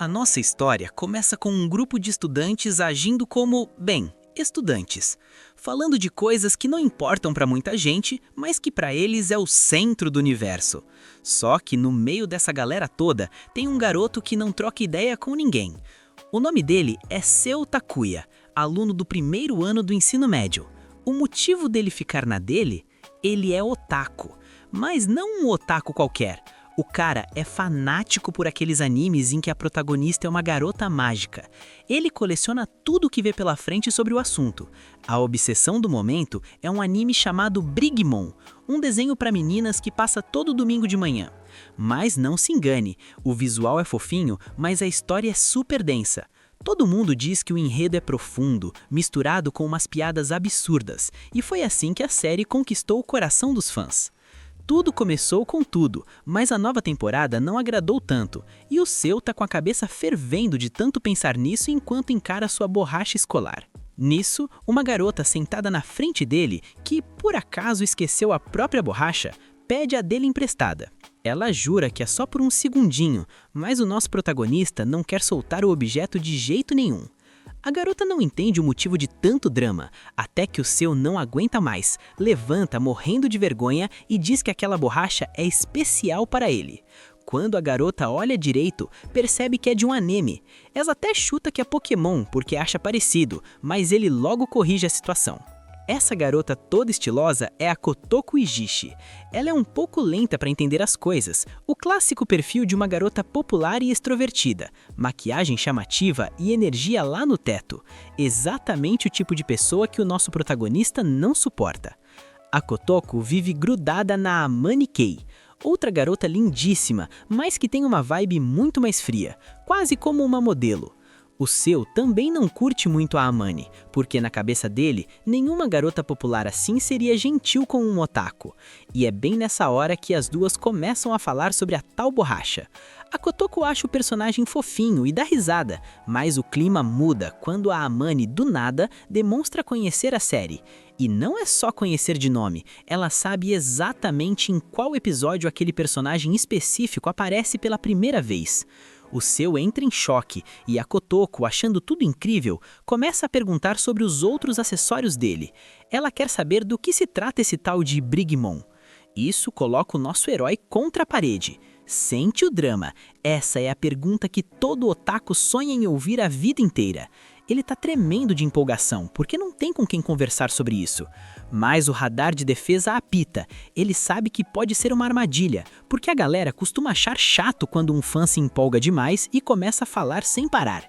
A nossa história começa com um grupo de estudantes agindo como, bem, estudantes, falando de coisas que não importam para muita gente, mas que para eles é o centro do universo. Só que no meio dessa galera toda tem um garoto que não troca ideia com ninguém. O nome dele é Seu Takuya, aluno do primeiro ano do ensino médio. O motivo dele ficar na dele? Ele é otaku, mas não um otaku qualquer. O cara é fanático por aqueles animes em que a protagonista é uma garota mágica. Ele coleciona tudo que vê pela frente sobre o assunto. A obsessão do momento é um anime chamado Brigmon, um desenho para meninas que passa todo domingo de manhã. Mas não se engane, o visual é fofinho, mas a história é super densa. Todo mundo diz que o enredo é profundo, misturado com umas piadas absurdas, e foi assim que a série conquistou o coração dos fãs. Tudo começou com tudo, mas a nova temporada não agradou tanto, e o Seu tá com a cabeça fervendo de tanto pensar nisso enquanto encara sua borracha escolar. Nisso, uma garota sentada na frente dele, que por acaso esqueceu a própria borracha, pede a dele emprestada. Ela jura que é só por um segundinho, mas o nosso protagonista não quer soltar o objeto de jeito nenhum. A garota não entende o motivo de tanto drama, até que o Seu não aguenta mais, levanta morrendo de vergonha e diz que aquela borracha é especial para ele. Quando a garota olha direito, percebe que é de um anime. Ela até chuta que é Pokémon porque acha parecido, mas ele logo corrige a situação. Essa garota toda estilosa é a Kotoko Ijishi. Ela é um pouco lenta para entender as coisas, o clássico perfil de uma garota popular e extrovertida, maquiagem chamativa e energia lá no teto. Exatamente o tipo de pessoa que o nosso protagonista não suporta. A Kotoko vive grudada na Amane Kei, outra garota lindíssima, mas que tem uma vibe muito mais fria, quase como uma modelo. O Seu também não curte muito a Amane, porque na cabeça dele, nenhuma garota popular assim seria gentil com um otaku. E é bem nessa hora que as duas começam a falar sobre a tal borracha. A Kotoko acha o personagem fofinho e dá risada, mas o clima muda quando a Amane, do nada, demonstra conhecer a série. E não é só conhecer de nome, ela sabe exatamente em qual episódio aquele personagem específico aparece pela primeira vez. O Seu entra em choque e a Kotoko, achando tudo incrível, começa a perguntar sobre os outros acessórios dele. Ela quer saber do que se trata esse tal de Brigmon. Isso coloca o nosso herói contra a parede. Sente o drama. Essa é a pergunta que todo otaku sonha em ouvir a vida inteira. Ele tá tremendo de empolgação, porque não tem com quem conversar sobre isso. Mas o radar de defesa apita. Ele sabe que pode ser uma armadilha, porque a galera costuma achar chato quando um fã se empolga demais e começa a falar sem parar.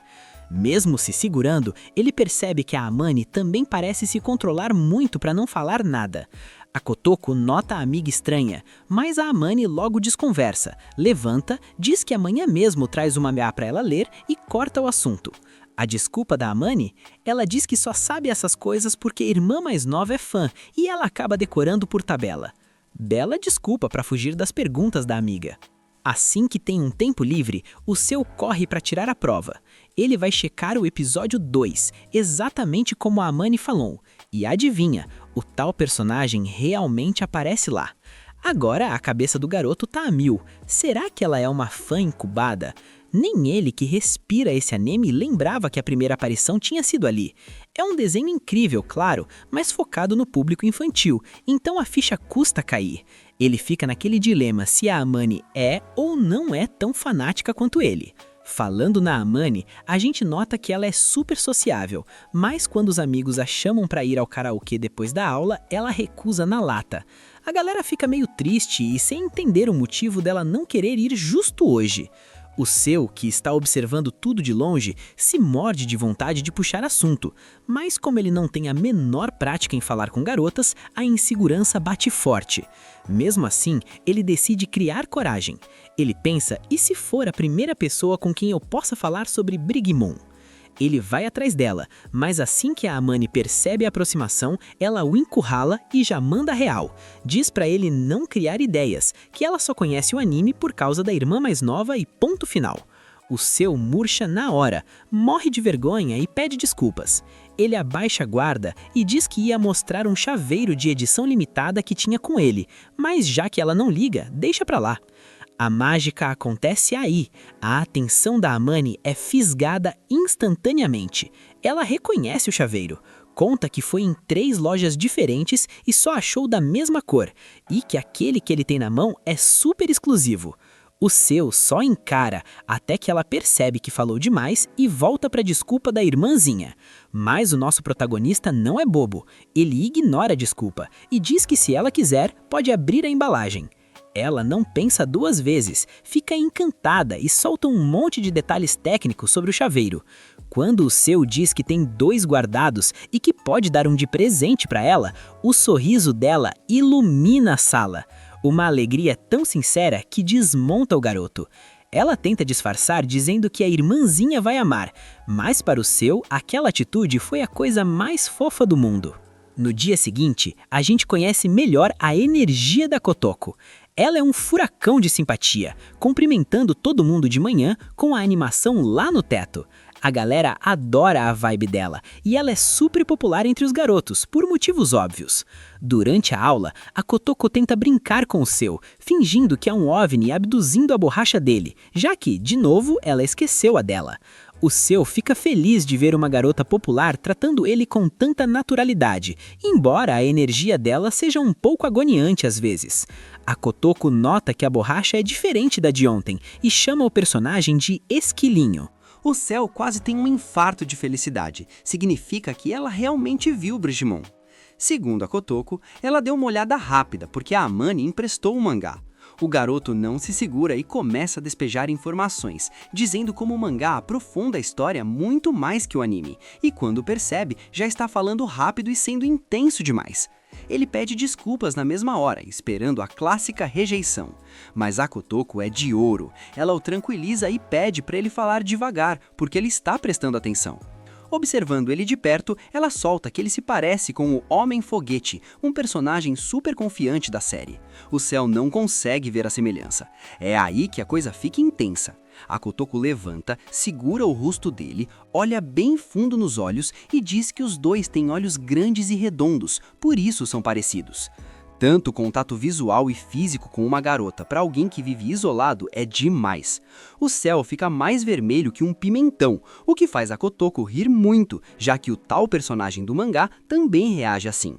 Mesmo se segurando, ele percebe que a Amane também parece se controlar muito para não falar nada. A Kotoko nota a amiga estranha, mas a Amane logo desconversa, levanta, diz que amanhã mesmo traz uma mangá para ela ler e corta o assunto. A desculpa da Amane? Ela diz que só sabe essas coisas porque a irmã mais nova é fã e ela acaba decorando por tabela. Bela desculpa para fugir das perguntas da amiga. Assim que tem um tempo livre, o Seu corre para tirar a prova. Ele vai checar o episódio 2, exatamente como a Amane falou. E adivinha, o tal personagem realmente aparece lá. Agora a cabeça do garoto tá a mil. Será que ela é uma fã incubada? Nem ele, que respira esse anime, lembrava que a primeira aparição tinha sido ali. É um desenho incrível, claro, mas focado no público infantil, então a ficha custa cair. Ele fica naquele dilema se a Amane é ou não é tão fanática quanto ele. Falando na Amane, a gente nota que ela é super sociável, mas quando os amigos a chamam para ir ao karaokê depois da aula, ela recusa na lata. A galera fica meio triste e sem entender o motivo dela não querer ir justo hoje. O Seu, que está observando tudo de longe, se morde de vontade de puxar assunto, mas como ele não tem a menor prática em falar com garotas, a insegurança bate forte. Mesmo assim, ele decide criar coragem. Ele pensa, e se for a primeira pessoa com quem eu possa falar sobre Brigmon? Ele vai atrás dela, mas assim que a Amane percebe a aproximação, ela o encurrala e já manda real. Diz pra ele não criar ideias, que ela só conhece o anime por causa da irmã mais nova e ponto final. O Seu murcha na hora, morre de vergonha e pede desculpas. Ele abaixa a guarda e diz que ia mostrar um chaveiro de edição limitada que tinha com ele, mas já que ela não liga, deixa pra lá. A mágica acontece aí. A atenção da Amani é fisgada instantaneamente. Ela reconhece o chaveiro. Conta que foi em 3 lojas diferentes e só achou da mesma cor, e que aquele que ele tem na mão é super exclusivo. O seu só encara até que ela percebe que falou demais e volta para a desculpa da irmãzinha. Mas o nosso protagonista não é bobo. Ele ignora a desculpa e diz que se ela quiser, pode abrir a embalagem. Ela não pensa 2 vezes, fica encantada e solta um monte de detalhes técnicos sobre o chaveiro. Quando o seu diz que tem 2 guardados e que pode dar um de presente para ela, o sorriso dela ilumina a sala. Uma alegria tão sincera que desmonta o garoto. Ela tenta disfarçar dizendo que a irmãzinha vai amar, mas para o seu, aquela atitude foi a coisa mais fofa do mundo. No dia seguinte, a gente conhece melhor a energia da Kotoko. Ela é um furacão de simpatia, cumprimentando todo mundo de manhã com a animação lá no teto. A galera adora a vibe dela e ela é super popular entre os garotos, por motivos óbvios. Durante a aula, a Kotoko tenta brincar com o seu, fingindo que é um OVNI abduzindo a borracha dele, já que, de novo, ela esqueceu a dela. O seu fica feliz de ver uma garota popular tratando ele com tanta naturalidade, embora a energia dela seja um pouco agoniante às vezes. A Kotoko nota que a borracha é diferente da de ontem e chama o personagem de Esquilinho. O céu quase tem um infarto de felicidade. Significa que ela realmente viu o Brigimon. Segundo a Kotoko, ela deu uma olhada rápida porque a Amani emprestou o mangá. O garoto não se segura e começa a despejar informações, dizendo como o mangá aprofunda a história muito mais que o anime, e quando percebe, já está falando rápido e sendo intenso demais. Ele pede desculpas na mesma hora, esperando a clássica rejeição. Mas a Kotoko é de ouro. Ela o tranquiliza e pede para ele falar devagar, porque ele está prestando atenção. Observando ele de perto, ela solta que ele se parece com o Homem-Foguete, um personagem super confiante da série. O céu não consegue ver a semelhança. É aí que a coisa fica intensa. A Kotoko levanta, segura o rosto dele, olha bem fundo nos olhos e diz que os dois têm olhos grandes e redondos, por isso são parecidos. Tanto contato visual e físico com uma garota para alguém que vive isolado é demais. O céu fica mais vermelho que um pimentão, o que faz a Kotoko rir muito, já que o tal personagem do mangá também reage assim.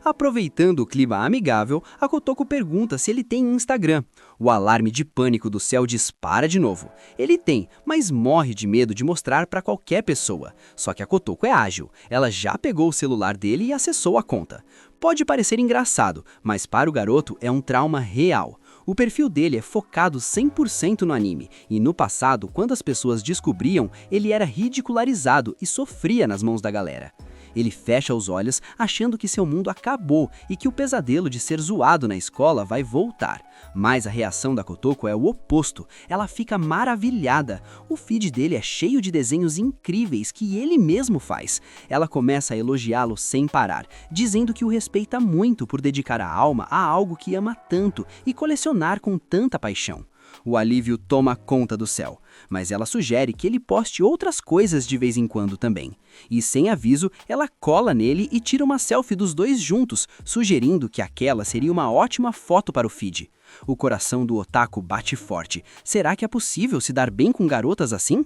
Aproveitando o clima amigável, a Kotoko pergunta se ele tem Instagram. O alarme de pânico do céu dispara de novo. Ele tem, mas morre de medo de mostrar para qualquer pessoa. Só que a Kotoko é ágil. Ela já pegou o celular dele e acessou a conta. Pode parecer engraçado, mas para o garoto é um trauma real. O perfil dele é focado 100% no anime, e no passado, quando as pessoas descobriam, ele era ridicularizado e sofria nas mãos da galera. Ele fecha os olhos, achando que seu mundo acabou e que o pesadelo de ser zoado na escola vai voltar. Mas a reação da Kotoko é o oposto. Ela fica maravilhada. O feed dele é cheio de desenhos incríveis que ele mesmo faz. Ela começa a elogiá-lo sem parar, dizendo que o respeita muito por dedicar a alma a algo que ama tanto e colecionar com tanta paixão. O alívio toma conta do céu, mas ela sugere que ele poste outras coisas de vez em quando também. E sem aviso, ela cola nele e tira uma selfie dos dois juntos, sugerindo que aquela seria uma ótima foto para o feed. O coração do otaku bate forte. Será que é possível se dar bem com garotas assim?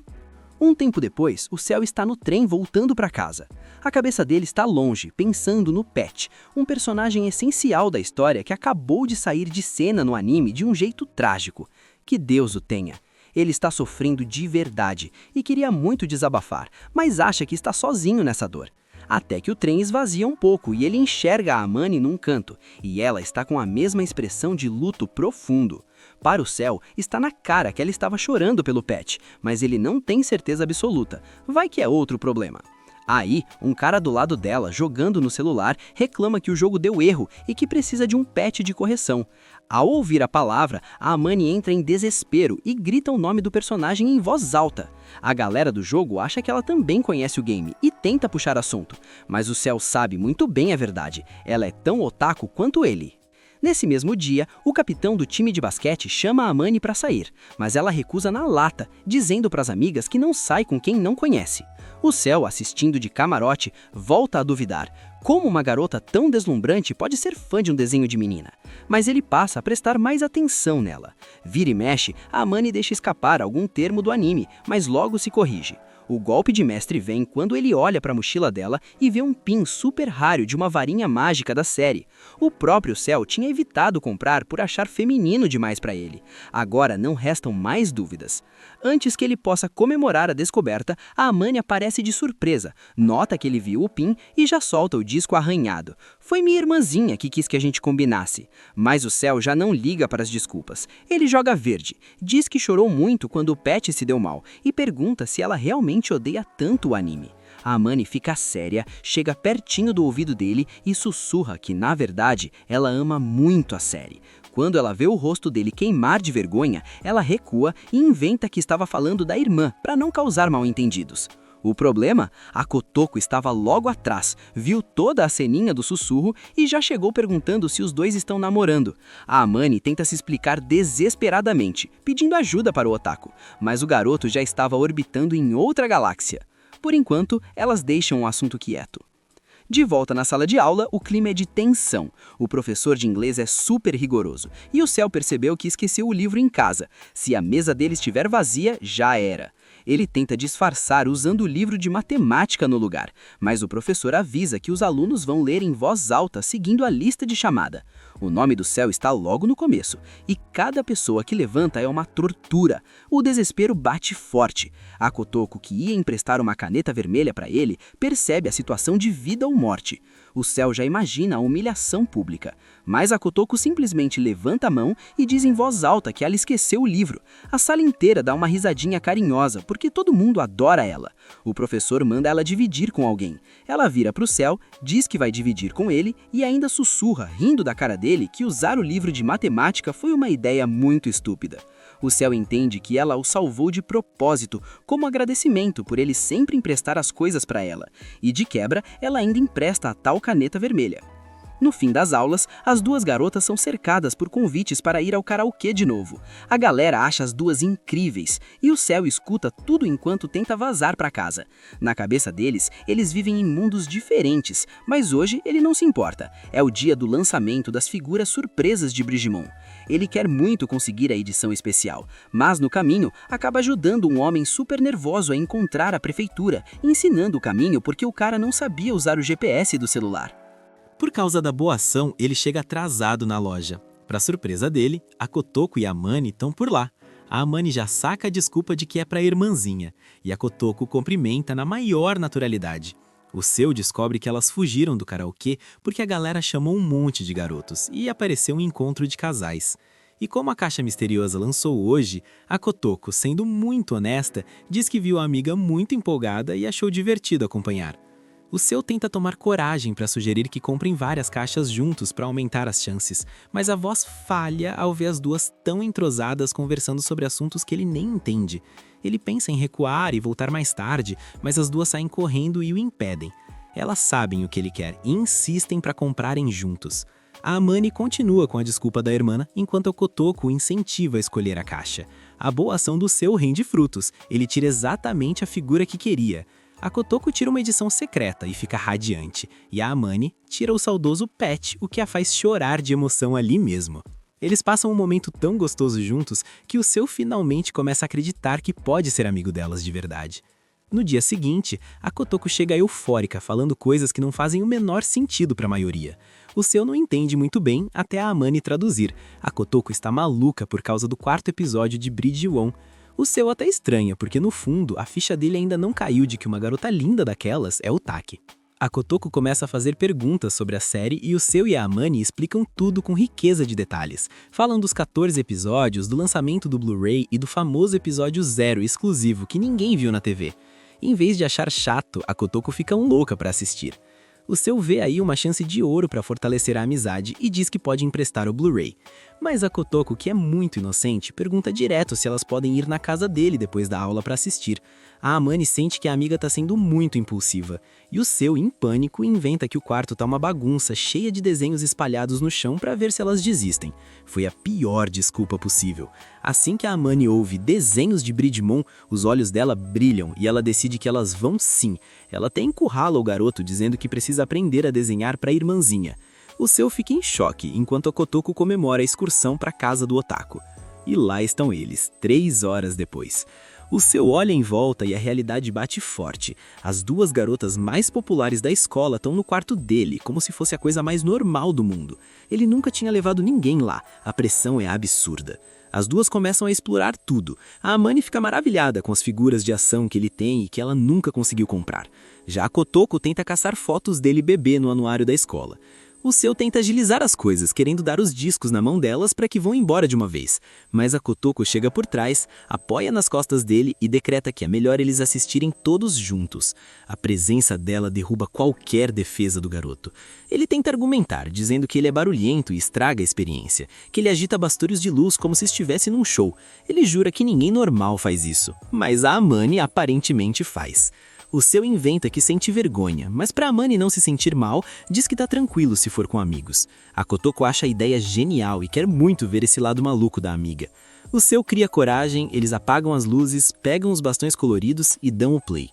Um tempo depois, o céu está no trem voltando para casa. A cabeça dele está longe, pensando no Pet, um personagem essencial da história que acabou de sair de cena no anime de um jeito trágico. Que Deus o tenha. Ele está sofrendo de verdade e queria muito desabafar, mas acha que está sozinho nessa dor. Até que o trem esvazia um pouco e ele enxerga a Amani num canto, e ela está com a mesma expressão de luto profundo. Para o céu, está na cara que ela estava chorando pelo Pet, mas ele não tem certeza absoluta. Vai que é outro problema. Aí, um cara do lado dela, jogando no celular, reclama que o jogo deu erro e que precisa de um patch de correção. Ao ouvir a palavra, a Amani entra em desespero e grita o nome do personagem em voz alta. A galera do jogo acha que ela também conhece o game e tenta puxar assunto, mas o céu sabe muito bem a verdade. Ela é tão otaku quanto ele. Nesse mesmo dia, o capitão do time de basquete chama a Amani para sair, mas ela recusa na lata, dizendo para as amigas que não sai com quem não conhece. O céu, assistindo de camarote, volta a duvidar. Como uma garota tão deslumbrante pode ser fã de um desenho de menina? Mas ele passa a prestar mais atenção nela. Vira e mexe, a Amani deixa escapar algum termo do anime, mas logo se corrige. O golpe de mestre vem quando ele olha para a mochila dela e vê um pin super raro de uma varinha mágica da série. O próprio Cell tinha evitado comprar por achar feminino demais para ele. Agora não restam mais dúvidas. Antes que ele possa comemorar a descoberta, a Amani aparece de surpresa, nota que ele viu o pin e já solta o disco arranhado. Foi minha irmãzinha que quis que a gente combinasse. Mas o Cell já não liga para as desculpas. Ele joga verde, diz que chorou muito quando o Pet se deu mal e pergunta se ela realmente odeia tanto o anime. A Amani fica séria, chega pertinho do ouvido dele e sussurra que, na verdade, ela ama muito a série. Quando ela vê o rosto dele queimar de vergonha, ela recua e inventa que estava falando da irmã, para não causar mal-entendidos. O problema? A Kotoko estava logo atrás, viu toda a ceninha do sussurro e já chegou perguntando se os dois estão namorando. A Amani tenta se explicar desesperadamente, pedindo ajuda para o otaku, mas o garoto já estava orbitando em outra galáxia. Por enquanto, elas deixam o assunto quieto. De volta na sala de aula, o clima é de tensão. O professor de inglês é super rigoroso e o Cell percebeu que esqueceu o livro em casa. Se a mesa dele estiver vazia, já era. Ele tenta disfarçar usando o livro de matemática no lugar, mas o professor avisa que os alunos vão ler em voz alta seguindo a lista de chamada. O nome do Cell está logo no começo, e cada pessoa que levanta é uma tortura. O desespero bate forte. A Kotoko, que ia emprestar uma caneta vermelha para ele, percebe a situação de vida ou morte. O Cell já imagina a humilhação pública, mas a Kotoko simplesmente levanta a mão e diz em voz alta que ela esqueceu o livro. A sala inteira dá uma risadinha carinhosa, porque todo mundo adora ela. O professor manda ela dividir com alguém. Ela vira para o Cell, diz que vai dividir com ele e ainda sussurra, rindo da cara dele, que usar o livro de matemática foi uma ideia muito estúpida. O Cell entende que ela o salvou de propósito, como agradecimento por ele sempre emprestar as coisas para ela. E de quebra, ela ainda empresta a tal caneta vermelha. No fim das aulas, as duas garotas são cercadas por convites para ir ao karaokê de novo. A galera acha as duas incríveis, e o Cell escuta tudo enquanto tenta vazar para casa. Na cabeça deles, eles vivem em mundos diferentes, mas hoje ele não se importa. É o dia do lançamento das figuras surpresas de Brigimon. Ele quer muito conseguir a edição especial, mas no caminho acaba ajudando um homem super nervoso a encontrar a prefeitura, ensinando o caminho porque o cara não sabia usar o GPS do celular. Por causa da boa ação, ele chega atrasado na loja. Para surpresa dele, a Kotoko e a Amani estão por lá. A Amani já saca a desculpa de que é para a irmãzinha, e a Kotoko cumprimenta na maior naturalidade. O Seu descobre que elas fugiram do karaokê porque a galera chamou um monte de garotos e apareceu um encontro de casais. E como a caixa misteriosa lançou hoje, a Kotoko, sendo muito honesta, diz que viu a amiga muito empolgada e achou divertido acompanhar. O Seu tenta tomar coragem para sugerir que comprem várias caixas juntos para aumentar as chances, mas a voz falha ao ver as duas tão entrosadas conversando sobre assuntos que ele nem entende. Ele pensa em recuar e voltar mais tarde, mas as duas saem correndo e o impedem. Elas sabem o que ele quer e insistem para comprarem juntos. A Amani continua com a desculpa da irmã, enquanto a Kotoko o incentiva a escolher a caixa. A boa ação do Seu rende frutos, ele tira exatamente a figura que queria. A Kotoko tira uma edição secreta e fica radiante, e a Amani tira o saudoso Pet, o que a faz chorar de emoção ali mesmo. Eles passam um momento tão gostoso juntos que o Seu finalmente começa a acreditar que pode ser amigo delas de verdade. No dia seguinte, a Kotoko chega eufórica, falando coisas que não fazem o menor sentido para a maioria. O Seu não entende muito bem até a Amani traduzir. A Kotoko está maluca por causa do 4º episódio de Brigimon. O Seu até estranha, porque no fundo a ficha dele ainda não caiu de que uma garota linda daquelas é o Taki. A Kotoko começa a fazer perguntas sobre a série e o Seu e a Amani explicam tudo com riqueza de detalhes. Falam dos 14 episódios, do lançamento do Blu-ray e do famoso episódio 0 exclusivo que ninguém viu na TV. Em vez de achar chato, a Kotoko fica louca para assistir. O Seu vê aí uma chance de ouro para fortalecer a amizade e diz que pode emprestar o Blu-ray. Mas a Kotoko, que é muito inocente, pergunta direto se elas podem ir na casa dele depois da aula para assistir. A Amani sente que a amiga está sendo muito impulsiva. E o Seu, em pânico, inventa que o quarto tá uma bagunça cheia de desenhos espalhados no chão para ver se elas desistem. Foi a pior desculpa possível. Assim que a Amani ouve desenhos de Bridgemon, os olhos dela brilham e ela decide que elas vão sim. Ela até encurrala o garoto dizendo que precisa aprender a desenhar para a irmãzinha. O seu fica em choque enquanto a Kotoko comemora a excursão para a casa do otaku. E lá estão eles, 3 horas depois. O seu olha em volta e a realidade bate forte. As 2 garotas mais populares da escola estão no quarto dele, como se fosse a coisa mais normal do mundo. Ele nunca tinha levado ninguém lá, a pressão é absurda. As 2 começam a explorar tudo. A Amani fica maravilhada com as figuras de ação que ele tem e que ela nunca conseguiu comprar. Já a Kotoko tenta caçar fotos dele bebê no anuário da escola. O seu tenta agilizar as coisas, querendo dar os discos na mão delas para que vão embora de uma vez. Mas a Kotoko chega por trás, apoia nas costas dele e decreta que é melhor eles assistirem todos juntos. A presença dela derruba qualquer defesa do garoto. Ele tenta argumentar, dizendo que ele é barulhento e estraga a experiência, que ele agita bastões de luz como se estivesse num show. Ele jura que ninguém normal faz isso, mas a Amani aparentemente faz. O seu inventa que sente vergonha, mas para Amani não se sentir mal, diz que tá tranquilo se for com amigos. A Kotoko acha a ideia genial e quer muito ver esse lado maluco da amiga. O seu cria coragem, eles apagam as luzes, pegam os bastões coloridos e dão o play.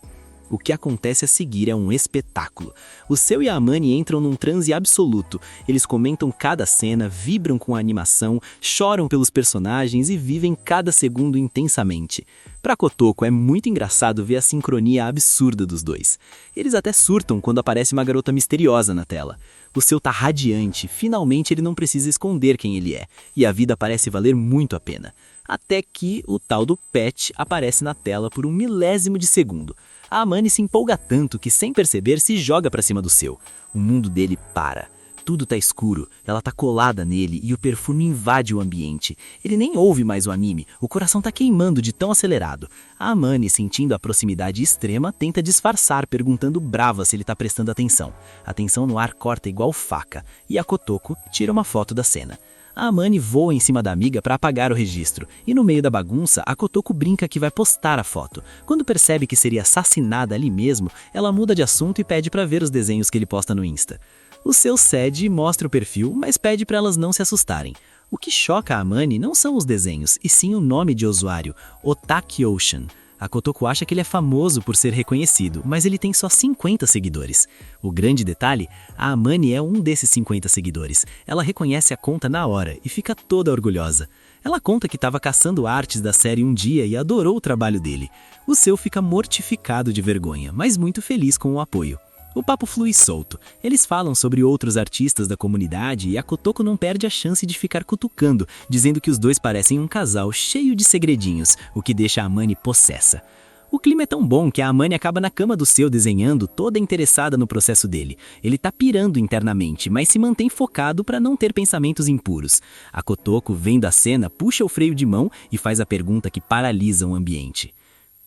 O que acontece a seguir é um espetáculo. O seu e a Amani entram num transe absoluto. Eles comentam cada cena, vibram com a animação, choram pelos personagens e vivem cada segundo intensamente. Pra Kotoko é muito engraçado ver a sincronia absurda dos dois. Eles até surtam quando aparece uma garota misteriosa na tela. O seu tá radiante, finalmente ele não precisa esconder quem ele é, e a vida parece valer muito a pena. Até que o tal do Pet aparece na tela por 1 milésimo de segundo. A Amani se empolga tanto que, sem perceber, se joga pra cima do seu. O mundo dele para. Tudo tá escuro, ela tá colada nele e o perfume invade o ambiente. Ele nem ouve mais o anime, o coração tá queimando de tão acelerado. A Amani, sentindo a proximidade extrema, tenta disfarçar, perguntando brava se ele tá prestando atenção. A tensão no ar corta igual faca, e a Kotoko tira uma foto da cena. A Amani voa em cima da amiga para apagar o registro, e no meio da bagunça, a Kotoko brinca que vai postar a foto. Quando percebe que seria assassinada ali mesmo, ela muda de assunto e pede para ver os desenhos que ele posta no Insta. O seu cede e mostra o perfil, mas pede para elas não se assustarem. O que choca a Amani não são os desenhos, e sim o nome de usuário, Otaki Ocean. A Kotoko acha que ele é famoso por ser reconhecido, mas ele tem só 50 seguidores. O grande detalhe, a Amani é um desses 50 seguidores. Ela reconhece a conta na hora e fica toda orgulhosa. Ela conta que estava caçando artes da série um dia e adorou o trabalho dele. O seu fica mortificado de vergonha, mas muito feliz com o apoio. O papo flui solto. Eles falam sobre outros artistas da comunidade e a Kotoko não perde a chance de ficar cutucando, dizendo que os dois parecem um casal cheio de segredinhos, o que deixa a Amani possessa. O clima é tão bom que a Amani acaba na cama do seu desenhando, toda interessada no processo dele. Ele tá pirando internamente, mas se mantém focado para não ter pensamentos impuros. A Kotoko, vendo a cena, puxa o freio de mão e faz a pergunta que paralisa o ambiente.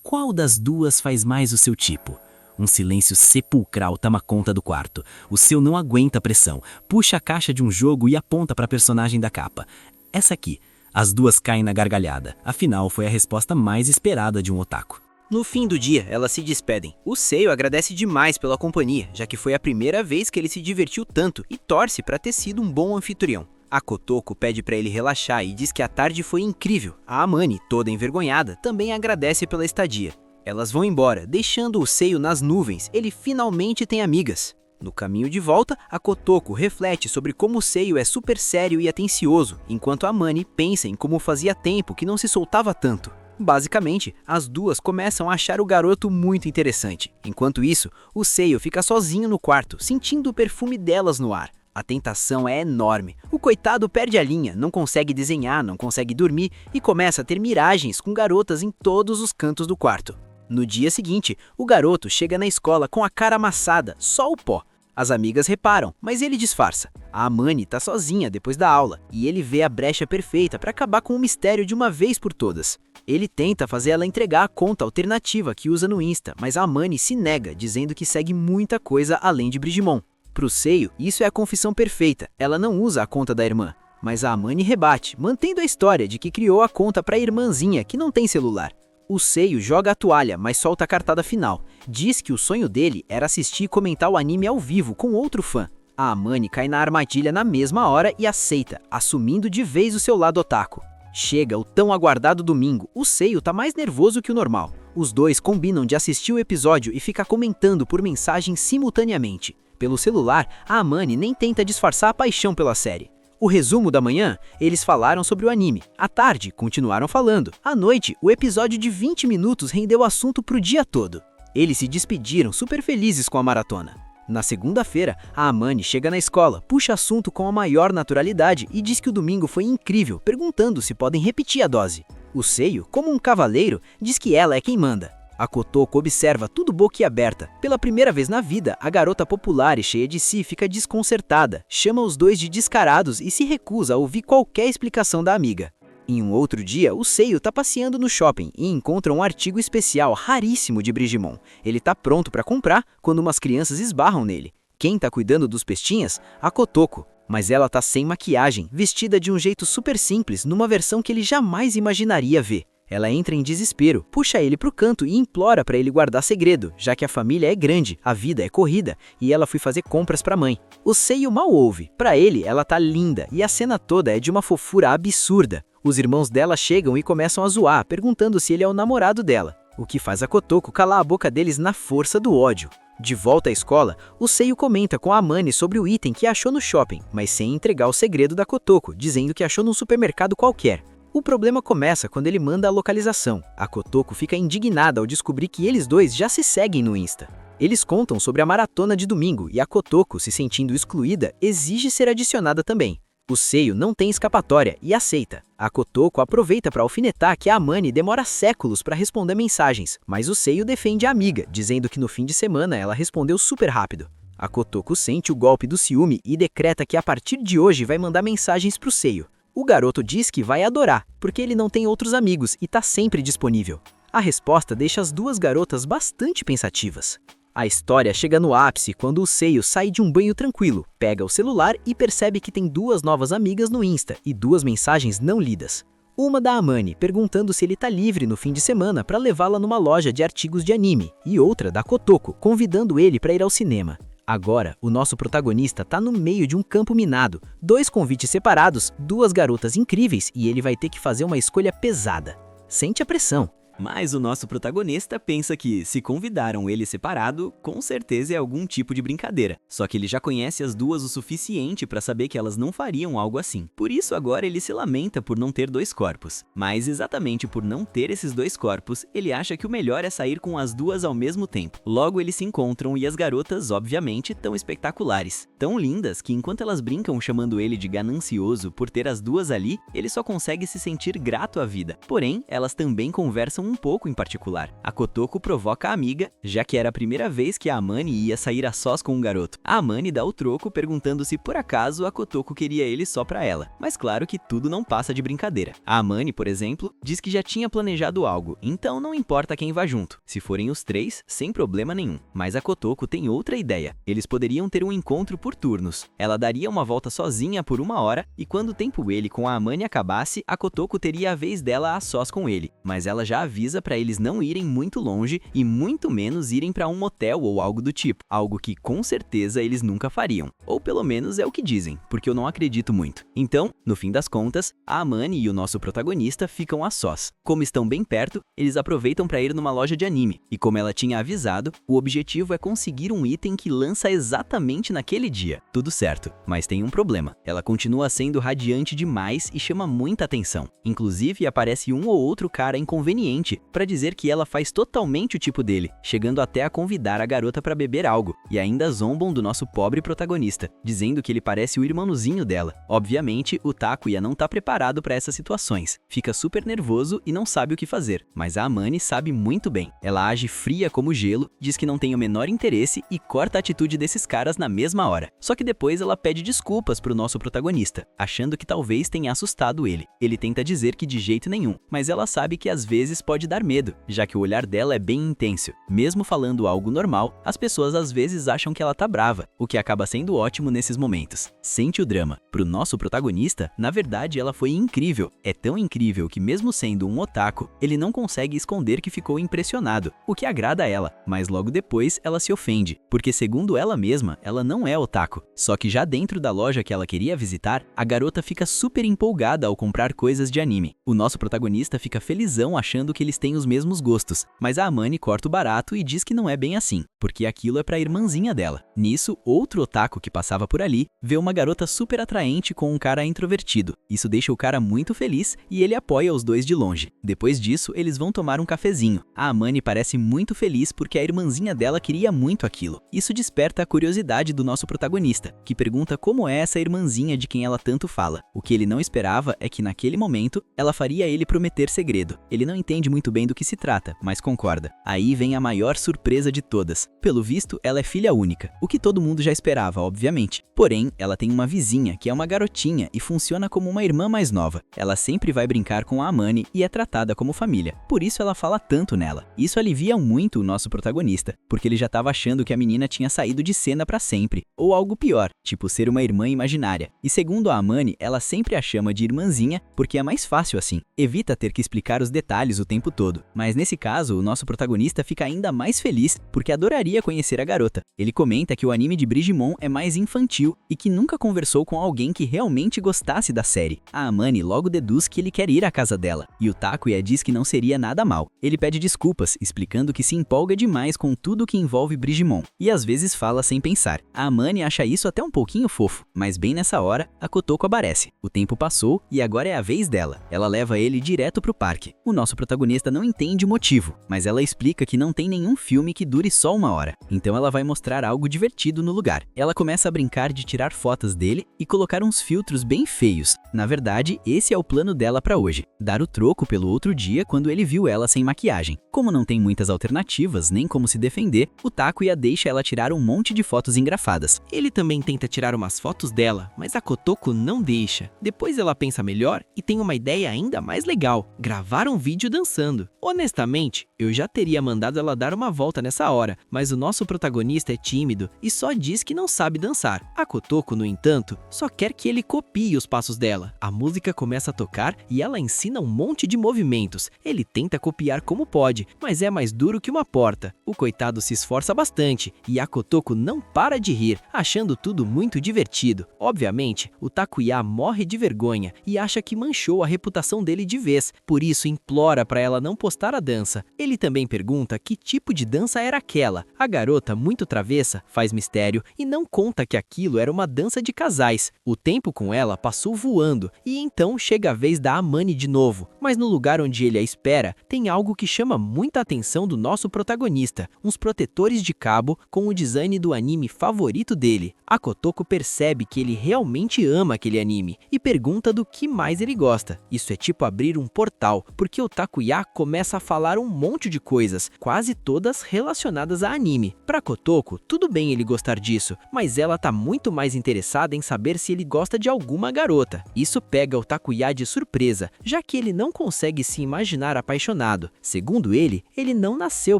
Qual das 2 faz mais o seu tipo? Um silêncio sepulcral toma conta do quarto. O seu não aguenta a pressão, puxa a caixa de um jogo e aponta para a personagem da capa. Essa aqui. As 2 caem na gargalhada. Afinal, foi a resposta mais esperada de um otaku. No fim do dia, elas se despedem. O Seiyu agradece demais pela companhia, já que foi a primeira vez que ele se divertiu tanto e torce para ter sido um bom anfitrião. A Kotoko pede para ele relaxar e diz que a tarde foi incrível. A Amani, toda envergonhada, também agradece pela estadia. Elas vão embora, deixando o Seiyu nas nuvens. Ele finalmente tem amigas. No caminho de volta, a Kotoko reflete sobre como o Seiyu é super sério e atencioso, enquanto a Amani pensa em como fazia tempo que não se soltava tanto. Basicamente, as 2 começam a achar o garoto muito interessante. Enquanto isso, o Seiyu fica sozinho no quarto, sentindo o perfume delas no ar. A tentação é enorme. O coitado perde a linha, não consegue desenhar, não consegue dormir e começa a ter miragens com garotas em todos os cantos do quarto. No dia seguinte, o garoto chega na escola com a cara amassada, só o pó. As amigas reparam, mas ele disfarça. A Amani tá sozinha depois da aula, e ele vê a brecha perfeita para acabar com o mistério de uma vez por todas. Ele tenta fazer ela entregar a conta alternativa que usa no Insta, mas a Amani se nega, dizendo que segue muita coisa além de Bridgemon. Pro Seiyu, isso é a confissão perfeita, ela não usa a conta da irmã. Mas a Amani rebate, mantendo a história de que criou a conta para a irmãzinha que não tem celular. O Seiyu joga a toalha, mas solta a cartada final. Diz que o sonho dele era assistir e comentar o anime ao vivo com outro fã. A Amani cai na armadilha na mesma hora e aceita, assumindo de vez o seu lado otaku. Chega o tão aguardado domingo, o Seiyu tá mais nervoso que o normal. Os dois combinam de assistir o episódio e ficar comentando por mensagem simultaneamente. Pelo celular, a Amane nem tenta disfarçar a paixão pela série. O resumo da manhã, eles falaram sobre o anime. À tarde, continuaram falando. À noite, o episódio de 20 minutos rendeu assunto pro dia todo. Eles se despediram super felizes com a maratona. Na segunda-feira, a Amane chega na escola, puxa assunto com a maior naturalidade e diz que o domingo foi incrível, perguntando se podem repetir a dose. O Seiyu, como um cavaleiro, diz que ela é quem manda. A Kotoko observa tudo boquiaberta. Pela primeira vez na vida, a garota popular e cheia de si fica desconcertada, chama os dois de descarados e se recusa a ouvir qualquer explicação da amiga. Em um outro dia, o Seiyu tá passeando no shopping e encontra um artigo especial raríssimo de Brigimon. Ele tá pronto para comprar quando umas crianças esbarram nele. Quem tá cuidando dos pestinhas? A Kotoko. Mas ela tá sem maquiagem, vestida de um jeito super simples, numa versão que ele jamais imaginaria ver. Ela entra em desespero, puxa ele pro canto e implora para ele guardar segredo, já que a família é grande, a vida é corrida e ela foi fazer compras pra mãe. O Seiyu mal ouve. Pra ele, ela tá linda e a cena toda é de uma fofura absurda. Os irmãos dela chegam e começam a zoar, perguntando se ele é o namorado dela, o que faz a Kotoko calar a boca deles na força do ódio. De volta à escola, o Seiyu comenta com a Amane sobre o item que achou no shopping, mas sem entregar o segredo da Kotoko, dizendo que achou num supermercado qualquer. O problema começa quando ele manda a localização. A Kotoko fica indignada ao descobrir que eles dois já se seguem no Insta. Eles contam sobre a maratona de domingo e a Kotoko, se sentindo excluída, exige ser adicionada também. O Seiyu não tem escapatória e aceita. A Kotoko aproveita para alfinetar que a Amane demora séculos para responder mensagens, mas o Seiyu defende a amiga, dizendo que no fim de semana ela respondeu super rápido. A Kotoko sente o golpe do ciúme e decreta que a partir de hoje vai mandar mensagens pro Seiyu. O garoto diz que vai adorar, porque ele não tem outros amigos e tá sempre disponível. A resposta deixa as duas garotas bastante pensativas. A história chega no ápice quando o Seiyu sai de um banho tranquilo, pega o celular e percebe que tem duas novas amigas no Insta e duas mensagens não lidas. Uma da Amane, perguntando se ele tá livre no fim de semana para levá-la numa loja de artigos de anime, e outra da Kotoko, convidando ele para ir ao cinema. Agora, o nosso protagonista tá no meio de um campo minado, dois convites separados, duas garotas incríveis e ele vai ter que fazer uma escolha pesada. Sente a pressão. Mas o nosso protagonista pensa que, se convidaram ele separado, com certeza é algum tipo de brincadeira. Só que ele já conhece as duas o suficiente para saber que elas não fariam algo assim. Por isso agora ele se lamenta por não ter dois corpos. Mas exatamente por não ter esses dois corpos, ele acha que o melhor é sair com as duas ao mesmo tempo. Logo eles se encontram e as garotas, obviamente, tão espetaculares. Tão lindas que enquanto elas brincam chamando ele de ganancioso por ter as duas ali, ele só consegue se sentir grato à vida. Porém, elas também conversam um pouco em particular. A Kotoko provoca a amiga, já que era a primeira vez que a Amane ia sair a sós com um garoto. A Amane dá o troco perguntando se por acaso a Kotoko queria ele só pra ela. Mas claro que tudo não passa de brincadeira. A Amane, por exemplo, diz que já tinha planejado algo, então não importa quem vá junto. Se forem os três, sem problema nenhum. Mas a Kotoko tem outra ideia. Eles poderiam ter um encontro por turnos. Ela daria uma volta sozinha por 1 hora e quando o tempo ele com a Amane acabasse, a Kotoko teria a vez dela a sós com ele. Mas ela já avisa para eles não irem muito longe e muito menos irem para um motel ou algo do tipo, algo que com certeza eles nunca fariam, ou pelo menos é o que dizem, porque eu não acredito muito. Então, no fim das contas, a Amane e o nosso protagonista ficam a sós. Como estão bem perto, eles aproveitam para ir numa loja de anime, e como ela tinha avisado, o objetivo é conseguir um item que lança exatamente naquele dia. Tudo certo, mas tem um problema. Ela continua sendo radiante demais e chama muita atenção. Inclusive, aparece um ou outro cara inconveniente para dizer que ela faz totalmente o tipo dele, chegando até a convidar a garota para beber algo, e ainda zombam do nosso pobre protagonista, dizendo que ele parece o irmãozinho dela. Obviamente, o Takuya não tá preparado para essas situações, fica super nervoso e não sabe o que fazer, mas a Amane sabe muito bem. Ela age fria como gelo, diz que não tem o menor interesse e corta a atitude desses caras na mesma hora. Só que depois ela pede desculpas pro nosso protagonista, achando que talvez tenha assustado ele. Ele tenta dizer que de jeito nenhum, mas ela sabe que às vezes pode pode dar medo, já que o olhar dela é bem intenso. Mesmo falando algo normal, as pessoas às vezes acham que ela tá brava, o que acaba sendo ótimo nesses momentos. Sente o drama. Pro nosso protagonista, na verdade ela foi incrível. É tão incrível que mesmo sendo um otaku, ele não consegue esconder que ficou impressionado, o que agrada a ela, mas logo depois ela se ofende, porque segundo ela mesma, ela não é otaku. Só que já dentro da loja que ela queria visitar, a garota fica super empolgada ao comprar coisas de anime. O nosso protagonista fica felizão achando que eles têm os mesmos gostos, mas a Amane corta o barato e diz que não é bem assim, porque aquilo é pra irmãzinha dela. Nisso, outro otaku que passava por ali vê uma garota super atraente com um cara introvertido. Isso deixa o cara muito feliz e ele apoia os dois de longe. Depois disso, eles vão tomar um cafezinho. A Amane parece muito feliz porque a irmãzinha dela queria muito aquilo. Isso desperta a curiosidade do nosso protagonista, que pergunta como é essa irmãzinha de quem ela tanto fala. O que ele não esperava é que naquele momento, ela faria ele prometer segredo. Ele não entende muito bem do que se trata, mas concorda. Aí vem a maior surpresa de todas. Pelo visto, ela é filha única, o que todo mundo já esperava, obviamente. Porém, ela tem uma vizinha que é uma garotinha e funciona como uma irmã mais nova. Ela sempre vai brincar com a Amane e é tratada como família. Por isso ela fala tanto nela. Isso alivia muito o nosso protagonista, porque ele já estava achando que a menina tinha saído de cena pra sempre, ou algo pior, tipo ser uma irmã imaginária. E segundo a Amane, ela sempre a chama de irmãzinha porque é mais fácil assim. Evita ter que explicar os detalhes o tempo todo. Mas nesse caso, o nosso protagonista fica ainda mais feliz porque adoraria conhecer a garota. Ele comenta que o anime de Brigimon é mais infantil e que nunca conversou com alguém que realmente gostasse da série. A Amane logo deduz que ele quer ir à casa dela, e o Takuya diz que não seria nada mal. Ele pede desculpas, explicando que se empolga demais com tudo que envolve Brigimon, e às vezes fala sem pensar. A Amane acha isso até um pouquinho fofo, mas bem nessa hora, a Kotoko aparece. O tempo passou e agora é a vez dela. Ela leva ele direto pro parque. O nosso protagonista não entende o motivo, mas ela explica que não tem nenhum filme que dure só 1 hora, então ela vai mostrar algo divertido no lugar. Ela começa a brincar de tirar fotos dele e colocar uns filtros bem feios. Na verdade, esse é o plano dela pra hoje, dar o troco pelo outro dia quando ele viu ela sem maquiagem. Como não tem muitas alternativas, nem como se defender, o Takuya deixa ela tirar um monte de fotos engrafadas. Ele também tenta tirar umas fotos dela, mas a Kotoko não deixa. Depois ela pensa melhor e tem uma ideia ainda mais legal: gravar um vídeo dançando. Honestamente, eu já teria mandado ela dar uma volta nessa hora, mas o nosso protagonista é tímido e só diz que não sabe dançar. A Kotoko, no entanto, só quer que ele copie os passos dela. A música começa a tocar e ela ensina um monte de movimentos. Ele tenta copiar como pode, mas é mais duro que uma porta. O coitado se esforça bastante e a Kotoko não para de rir, achando tudo muito divertido. Obviamente, o Takuya morre de vergonha e acha que manchou a reputação dele de vez, por isso implora para ela não postar a dança. Ele também pergunta que tipo de dança era aquela. A garota, muito travessa, faz mistério e não conta que aquilo era uma dança de casais. O tempo com ela passou voando e então chega a vez da Amane de novo, mas no lugar onde ele a espera, tem algo que chama muita atenção do nosso protagonista: uns protetores de cabo com o design do anime favorito dele. A Kotoko percebe que ele realmente ama aquele anime e pergunta do que mais ele gosta. Isso é tipo abrir um portal, porque o Takuya começa a falar um monte de coisas, quase todas relacionadas a anime. Pra Kotoko, tudo bem ele gostar disso, mas ela tá muito mais interessada em saber se ele gosta de alguma garota. Isso pega o Takuya de surpresa, já que ele não consegue se imaginar apaixonado. Segundo ele não nasceu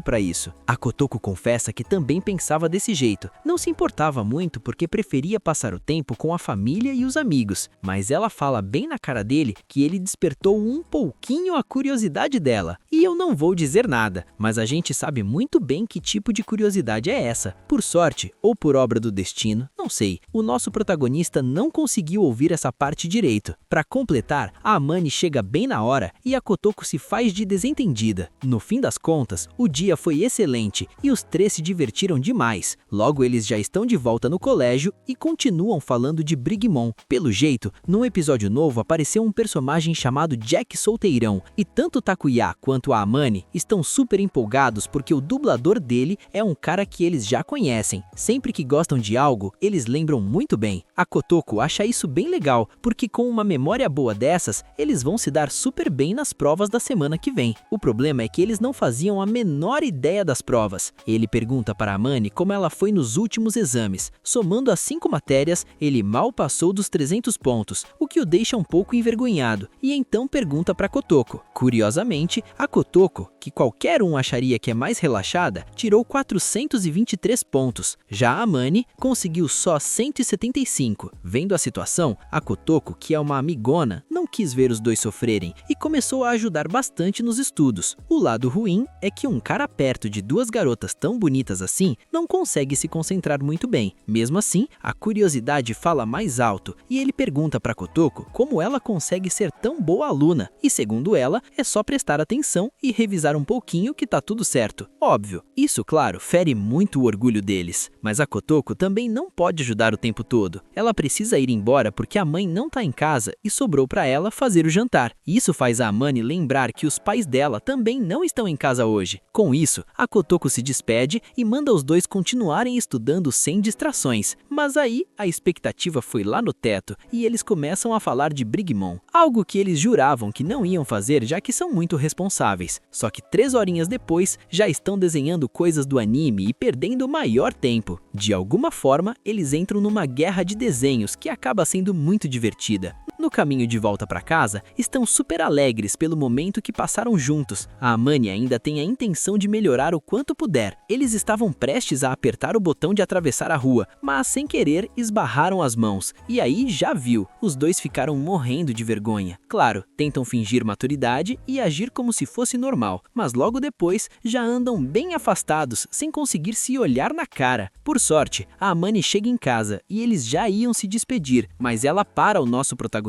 pra isso. A Kotoko confessa que também pensava desse jeito, não se importava muito porque preferia passar o tempo com a família e os amigos, mas ela fala bem na cara dele que ele despertou um pouquinho a curiosidade dela. E eu não vou dizer nada, mas a gente sabe muito bem que tipo de curiosidade é essa. Por sorte, ou por obra do destino, não sei, o nosso protagonista não conseguiu ouvir essa parte direito. Para completar, a Amane chega bem na hora e a Kotoko se faz de desentendida. No fim das contas, o dia foi excelente e os três se divertiram demais. Logo eles já estão de volta no colégio e continuam falando de Brigimon. Pelo jeito, num episódio novo apareceu um personagem chamado Jack Solteirão e tanto Takuya quanto a Amane estão estão super empolgados porque o dublador dele é um cara que eles já conhecem. Sempre que gostam de algo, eles lembram muito bem. A Kotoko acha isso bem legal, porque com uma memória boa dessas, eles vão se dar super bem nas provas da semana que vem. O problema é que eles não faziam a menor ideia das provas. Ele pergunta para a Mani como ela foi nos últimos exames. Somando as 5 matérias, ele mal passou dos 300 pontos, o que o deixa um pouco envergonhado, e então pergunta para Kotoko. Curiosamente, a Kotoko, que qualquer um acharia que é mais relaxada, tirou 423 pontos. Já a Mani conseguiu só 175. Vendo a situação, a Kotoko, que é uma amigona, não quis ver os dois sofrerem e começou a ajudar bastante nos estudos. O lado ruim é que um cara perto de 2 garotas tão bonitas assim não consegue se concentrar muito bem. Mesmo assim, a curiosidade fala mais alto e ele pergunta para Kotoko como ela consegue ser tão boa aluna e, segundo ela, é só prestar atenção e revisar um pouquinho que tá tudo certo. Óbvio, isso, claro, fere muito o orgulho deles, mas a Kotoko também não pode ajudar o tempo todo. Ela precisa ir embora porque a mãe não tá em casa e sobrou para ela fazer o jantar. Isso faz a Mani lembrar que os pais dela também não estão em casa hoje. Com isso, a Kotoko se despede e manda os dois continuarem estudando sem distrações. Mas aí, a expectativa foi lá no teto e eles começam a falar de Brigmon, algo que eles juravam que não iam fazer já que são muito responsáveis. Só que 3 horinhas depois, já estão desenhando coisas do anime e perdendo o maior tempo. De alguma forma, eles entram numa guerra de desenhos que acaba sendo muito divertida. No caminho de volta para casa, estão super alegres pelo momento que passaram juntos. A Mani ainda tem a intenção de melhorar o quanto puder. Eles estavam prestes a apertar o botão de atravessar a rua, mas sem querer esbarraram as mãos. E aí já viu, os dois ficaram morrendo de vergonha. Claro, tentam fingir maturidade e agir como se fosse normal, mas logo depois já andam bem afastados, sem conseguir se olhar na cara. Por sorte, a Mani chega em casa e eles já iam se despedir, mas ela para o nosso protagonista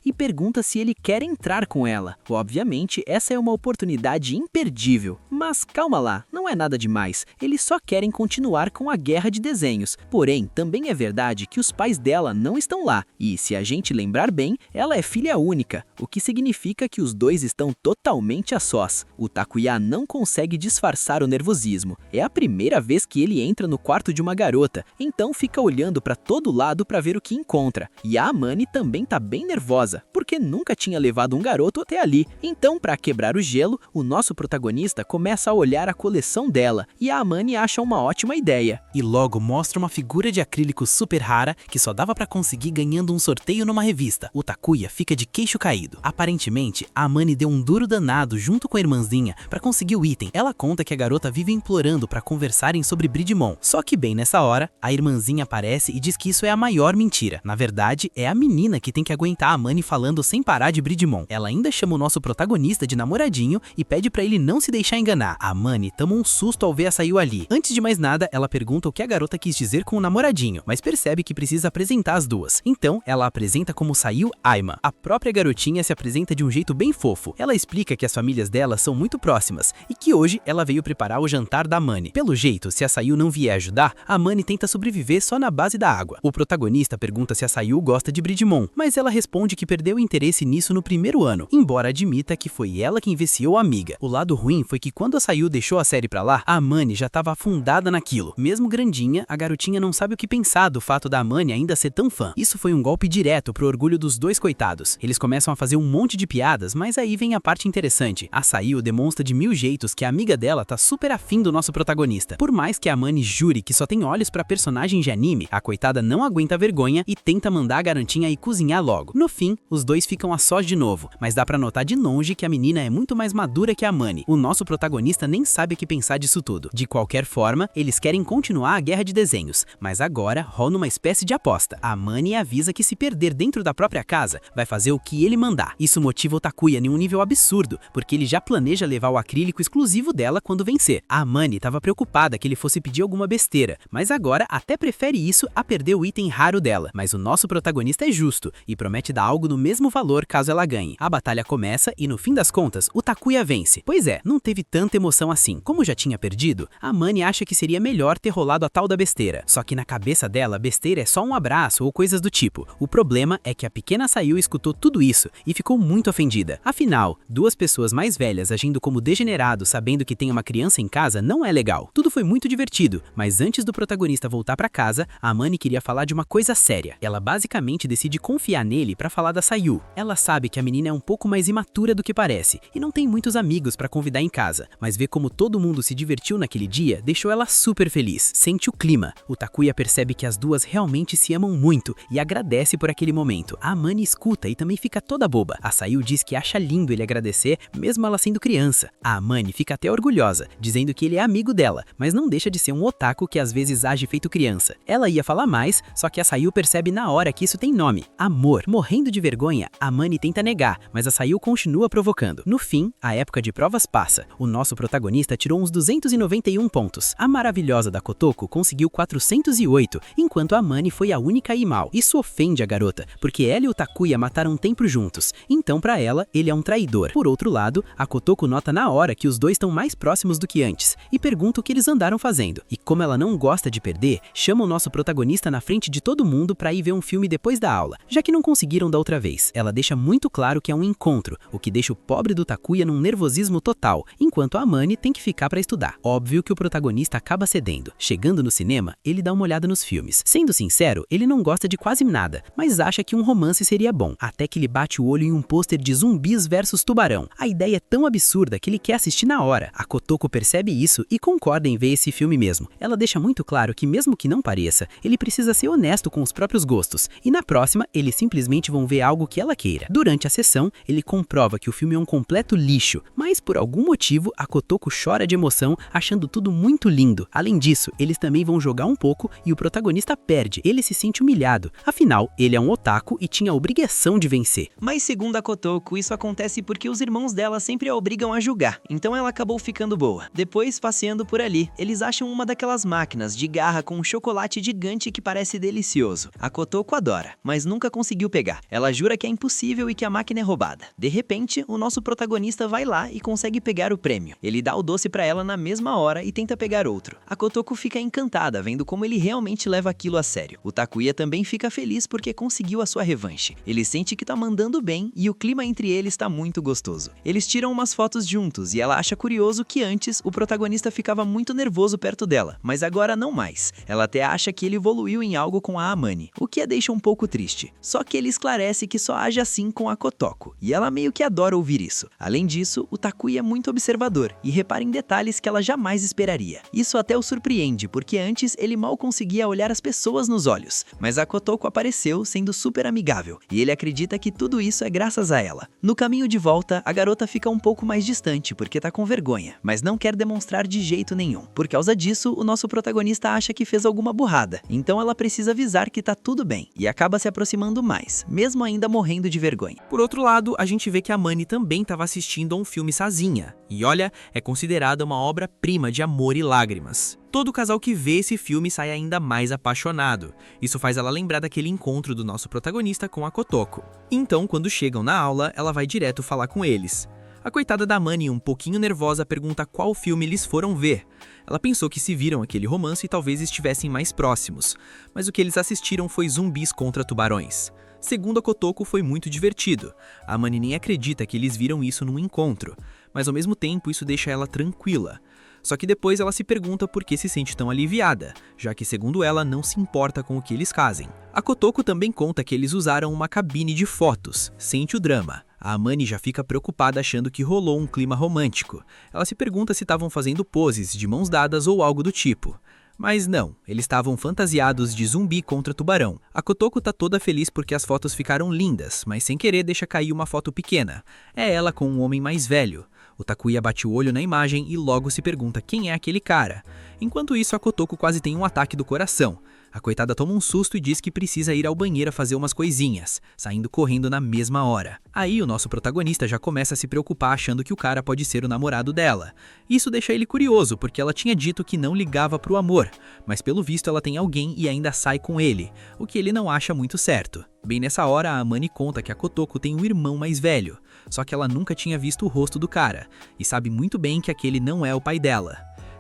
e pergunta se ele quer entrar com ela. Obviamente, essa é uma oportunidade imperdível. Mas calma lá, não é nada demais. Eles só querem continuar com a guerra de desenhos. Porém, também é verdade que os pais dela não estão lá. E se a gente lembrar bem, ela é filha única, o que significa que os dois estão totalmente a sós. O Takuya não consegue disfarçar o nervosismo. É a primeira vez que ele entra no quarto de uma garota, então fica olhando para todo lado para ver o que encontra. E a Mani também tá bem nervosa, porque nunca tinha levado um garoto até ali. Então, para quebrar o gelo, o nosso protagonista começa a olhar a coleção dela e a Mani acha uma ótima ideia. E logo mostra uma figura de acrílico super rara que só dava para conseguir ganhando um sorteio numa revista. O Takuya fica de queixo caído. Aparentemente, a Mani deu um duro danado junto com a irmãzinha para conseguir o item. Ela conta que a garota vive implorando para conversarem sobre Brigmon. Só que bem nessa hora, a irmãzinha aparece e diz que isso é a maior mentira. Na verdade, é a menina que tem que aguentar a Mani falando sem parar de Brigmon. Ela ainda chama o nosso protagonista de namoradinho e pede pra ele não se deixar enganar. A Mani toma um susto ao ver a Sayu ali. Antes de mais nada, ela pergunta o que a garota quis dizer com o namoradinho, mas percebe que precisa apresentar as duas. Então, ela apresenta como Sayu Aima. A própria garotinha se apresenta de um jeito bem fofo. Ela explica que as famílias dela são muito próximas e que hoje ela veio preparar o jantar da Mani. Pelo jeito, se a Sayu não vier ajudar, a Mani tenta sobreviver só na base da água. O protagonista pergunta se a Sayu gosta de Brigmon, mas ela responde que perdeu interesse nisso no primeiro ano, embora admita que foi ela quem viciou a amiga. O lado ruim foi que quando a Sayu deixou a série pra lá, a Mani já estava afundada naquilo. Mesmo grandinha, a garotinha não sabe o que pensar do fato da Mani ainda ser tão fã. Isso foi um golpe direto pro orgulho dos dois coitados. Eles começam a fazer um monte de piadas, mas aí vem a parte interessante. A Sayu demonstra de 1000 jeitos que a amiga dela tá super afim do nosso protagonista. Por mais que a Mani jure que só tem olhos pra personagem de anime, a coitada não aguenta a vergonha e tenta mandar a garotinha ir cozinhar logo. No fim, os dois ficam a sós de novo, mas dá pra notar de longe que a menina é muito mais madura que a Mani. O nosso protagonista nem sabe o que pensar disso tudo. De qualquer forma, eles querem continuar a guerra de desenhos, mas agora rola uma espécie de aposta. A Mani avisa que se perder dentro da própria casa, vai fazer o que ele mandar. Isso motiva o Takuya em um nível absurdo, porque ele já planeja levar o acrílico exclusivo dela quando vencer. A Mani estava preocupada que ele fosse pedir alguma besteira, mas agora até prefere isso a perder o item raro dela. Mas o nosso protagonista é justo e promete dar algo no mesmo valor caso ela ganhe. A batalha começa e no fim das contas, o Takuya vence. Pois é, não teve tanta emoção assim. Como já tinha perdido, a Mani acha que seria melhor ter rolado a tal da besteira. Só que na cabeça dela, besteira é só um abraço ou coisas do tipo. O problema é que a pequena Sayu escutou tudo isso e ficou muito ofendida. Afinal, duas pessoas mais velhas agindo como degenerado sabendo que tem uma criança em casa não é legal. Tudo foi muito divertido, mas antes do protagonista voltar pra casa, a Amani queria falar de uma coisa séria. Ela basicamente decide confiar nele pra falar da Sayu. Ela sabe que a menina é um pouco mais imatura do que parece e não tem muitos amigos pra convidar em casa, mas ver como todo mundo se divertiu naquele dia deixou ela super feliz. Sente o clima. O Takuya percebe que as duas realmente se amam muito e agradece por aquele momento. A Amani escuta e também fica toda boba. A Sayu diz que acha lindo ele agradecer, mesmo ela sendo criança. A Amani fica até orgulhosa, dizendo que ele é amigo dela, mas não deixa de ser um otaku que às vezes age feito criança. Ela ia falar mais, só que a Sayu percebe na hora que isso tem nome: amor. Morrendo de vergonha, a Amani tenta negar, mas a Sayu continua provocando. No fim, a época de provas passa. O nosso protagonista tirou uns 291 pontos. A maravilhosa da Kotoko conseguiu 408, enquanto a Amani foi a única a ir mal. Isso ofende a garota, porque ela e o Takuya mataram um tempo juntos, então pra ela, ele é um traidor. Por outro lado, a Kotoko nota na hora que os dois estão mais próximos do que antes, e pergunta o que eles andaram fazendo. E como ela não gosta de perder, chama o nosso protagonista na frente de todo mundo pra ir ver um filme depois da aula, já que não conseguiram da outra vez. Ela deixa muito claro que é um encontro, o que deixa o pobre do Takuya num nervosismo total, enquanto a Amani tem que ficar pra estudar. Óbvio que o protagonista acaba cedendo. Chegando no cinema, ele dá uma olhada nos filmes. Sendo sincero, ele não gosta de quase nada, mas acha que um romance seria bom, até que ele bate o olho em um pôster de zumbis versus tubarão. A ideia é tão absurda que ele quer assistir na hora. A Kotoko percebe isso e concorda em ver esse filme mesmo. Ela deixa muito claro que mesmo que não pareça, ele precisa ser honesto com os próprios gostos, e na próxima, eles simplesmente vão ver algo que ela queira. Durante a sessão, ele comprova que o filme é um completo lixo, mas por algum motivo, a Kotoko chora de emoção, achando tudo muito lindo. Além disso, eles também vão jogar um pouco e o protagonista perde. Ele se sente humilhado. Afinal, ele é um otaku e tinha a obrigação de vencer. Mas segundo a Kotoko, isso acontece porque os irmãos dela sempre a obrigam a julgar, então ela acabou ficando boa. Depois, passeando por ali, eles acham uma daquelas máquinas de garra com um chocolate gigante que parece delicioso. A Kotoko adora, mas nunca conseguiu pegar. Ela jura que é impossível e que a máquina é roubada. De repente, o nosso protagonista vai lá e consegue pegar o prêmio. Ele dá o doce pra ela na mesma hora e tenta pegar outro. A Kotoko fica encantada vendo como ele realmente leva aquilo a sério. O Takuya também fica feliz porque conseguiu a sua revanche. Ele sente que tá mandando bem e o clima entre eles tá muito gostoso. Eles tiram umas fotos juntos e ela acha curioso que antes o protagonista ficava muito nervoso perto dela, mas agora não mais. Ela até acha que ele evoluiu em algo com a Amani, o que a deixa um pouco triste. Só que ele esclarece que só age assim com a Kotoko, e ela meio que adora ouvir isso. Além disso, o Takuya é muito observador e repara em detalhes que ela jamais esperaria. Isso até o surpreende, porque antes ele mal conseguia olhar as pessoas nos olhos, mas a Kotoko apareceu sendo super amigável, e ele acredita que tudo isso é graças a ela. No caminho de volta, a garota fica um pouco mais distante porque tá com vergonha, mas não quer demonstrar de jeito nenhum. Por causa disso, o nosso protagonista acha que fez alguma burrada, então ela precisa avisar que tá tudo bem, e acaba se aproximando mais, mesmo ainda morrendo de vergonha. Por outro lado, a gente vê que a Amani também estava assistindo a um filme sozinha, e olha, é considerada uma obra-prima de amor e lágrimas. Todo casal que vê esse filme sai ainda mais apaixonado. Isso faz ela lembrar daquele encontro do nosso protagonista com a Kotoko. Então, quando chegam na aula, ela vai direto falar com eles. A coitada da Amani, um pouquinho nervosa, pergunta qual filme eles foram ver. Ela pensou que se viram aquele romance e talvez estivessem mais próximos, mas o que eles assistiram foi Zumbis contra Tubarões. Segundo a Kotoko, foi muito divertido. A Amani nem acredita que eles viram isso num encontro, mas ao mesmo tempo isso deixa ela tranquila. Só que depois ela se pergunta por que se sente tão aliviada, já que segundo ela não se importa com o que eles casem. A Kotoko também conta que eles usaram uma cabine de fotos, sente o drama. A Amani já fica preocupada achando que rolou um clima romântico. Ela se pergunta se estavam fazendo poses de mãos dadas ou algo do tipo. Mas não, eles estavam fantasiados de zumbi contra tubarão. A Kotoko tá toda feliz porque as fotos ficaram lindas, mas sem querer deixa cair uma foto pequena. É ela com um homem mais velho. O Takuya bate o olho na imagem e logo se pergunta quem é aquele cara. Enquanto isso, a Kotoko quase tem um ataque do coração. A coitada toma um susto e diz que precisa ir ao banheiro fazer umas coisinhas, saindo correndo na mesma hora. Aí o nosso protagonista já começa a se preocupar achando que o cara pode ser o namorado dela. Isso deixa ele curioso, porque ela tinha dito que não ligava pro amor, mas pelo visto ela tem alguém e ainda sai com ele, o que ele não acha muito certo. Bem nessa hora, a Amani conta que a Kotoko tem um irmão mais velho, só que ela nunca tinha visto o rosto do cara, e sabe muito bem que aquele não é o pai dela.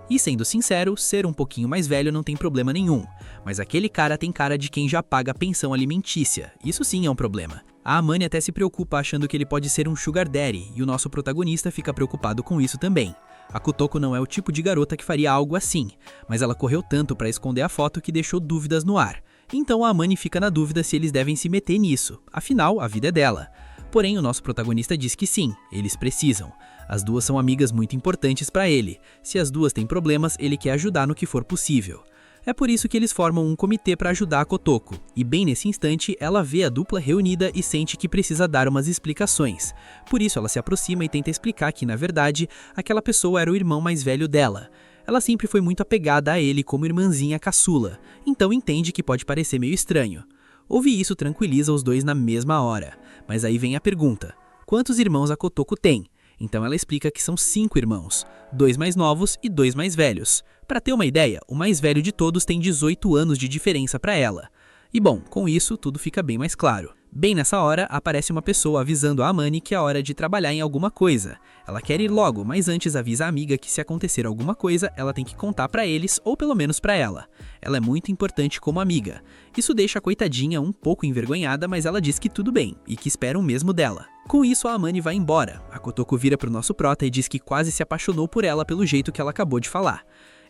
E sendo sincero, ser um pouquinho mais velho não tem problema nenhum, mas aquele cara tem cara de quem já paga pensão alimentícia, isso sim é um problema. A Amani até se preocupa achando que ele pode ser um sugar daddy, e o nosso protagonista fica preocupado com isso também. A Kotoko não é o tipo de garota que faria algo assim, mas ela correu tanto para esconder a foto que deixou dúvidas no ar. Então a Amani fica na dúvida se eles devem se meter nisso, afinal a vida é dela. Porém o nosso protagonista diz que sim, eles precisam. As duas são amigas muito importantes para ele. Se as duas têm problemas, ele quer ajudar no que for possível. É por isso que eles formam um comitê para ajudar a Kotoko, e bem nesse instante ela vê a dupla reunida e sente que precisa dar umas explicações. Por isso ela se aproxima e tenta explicar que, na verdade, aquela pessoa era o irmão mais velho dela. Ela sempre foi muito apegada a ele como irmãzinha caçula, então entende que pode parecer meio estranho. Ouvir isso tranquiliza os dois na mesma hora, mas aí vem a pergunta: quantos irmãos a Kotoko tem? Então ela explica que são 5 irmãos, 2 mais novos e 2 mais velhos. Para ter uma ideia, o mais velho de todos tem 18 anos de diferença para ela. E bom, com isso tudo fica bem mais claro. Bem nessa hora, aparece uma pessoa avisando a Amani que é hora de trabalhar em alguma coisa. Ela quer ir logo, mas antes avisa a amiga que se acontecer alguma coisa, ela tem que contar pra eles, ou pelo menos pra ela. Ela é muito importante como amiga. Isso deixa a coitadinha um pouco envergonhada, mas ela diz que tudo bem, e que espera o mesmo dela. Com isso, a Amani vai embora. A Kotoko vira pro nosso prota e diz que quase se apaixonou por ela pelo jeito que ela acabou de falar.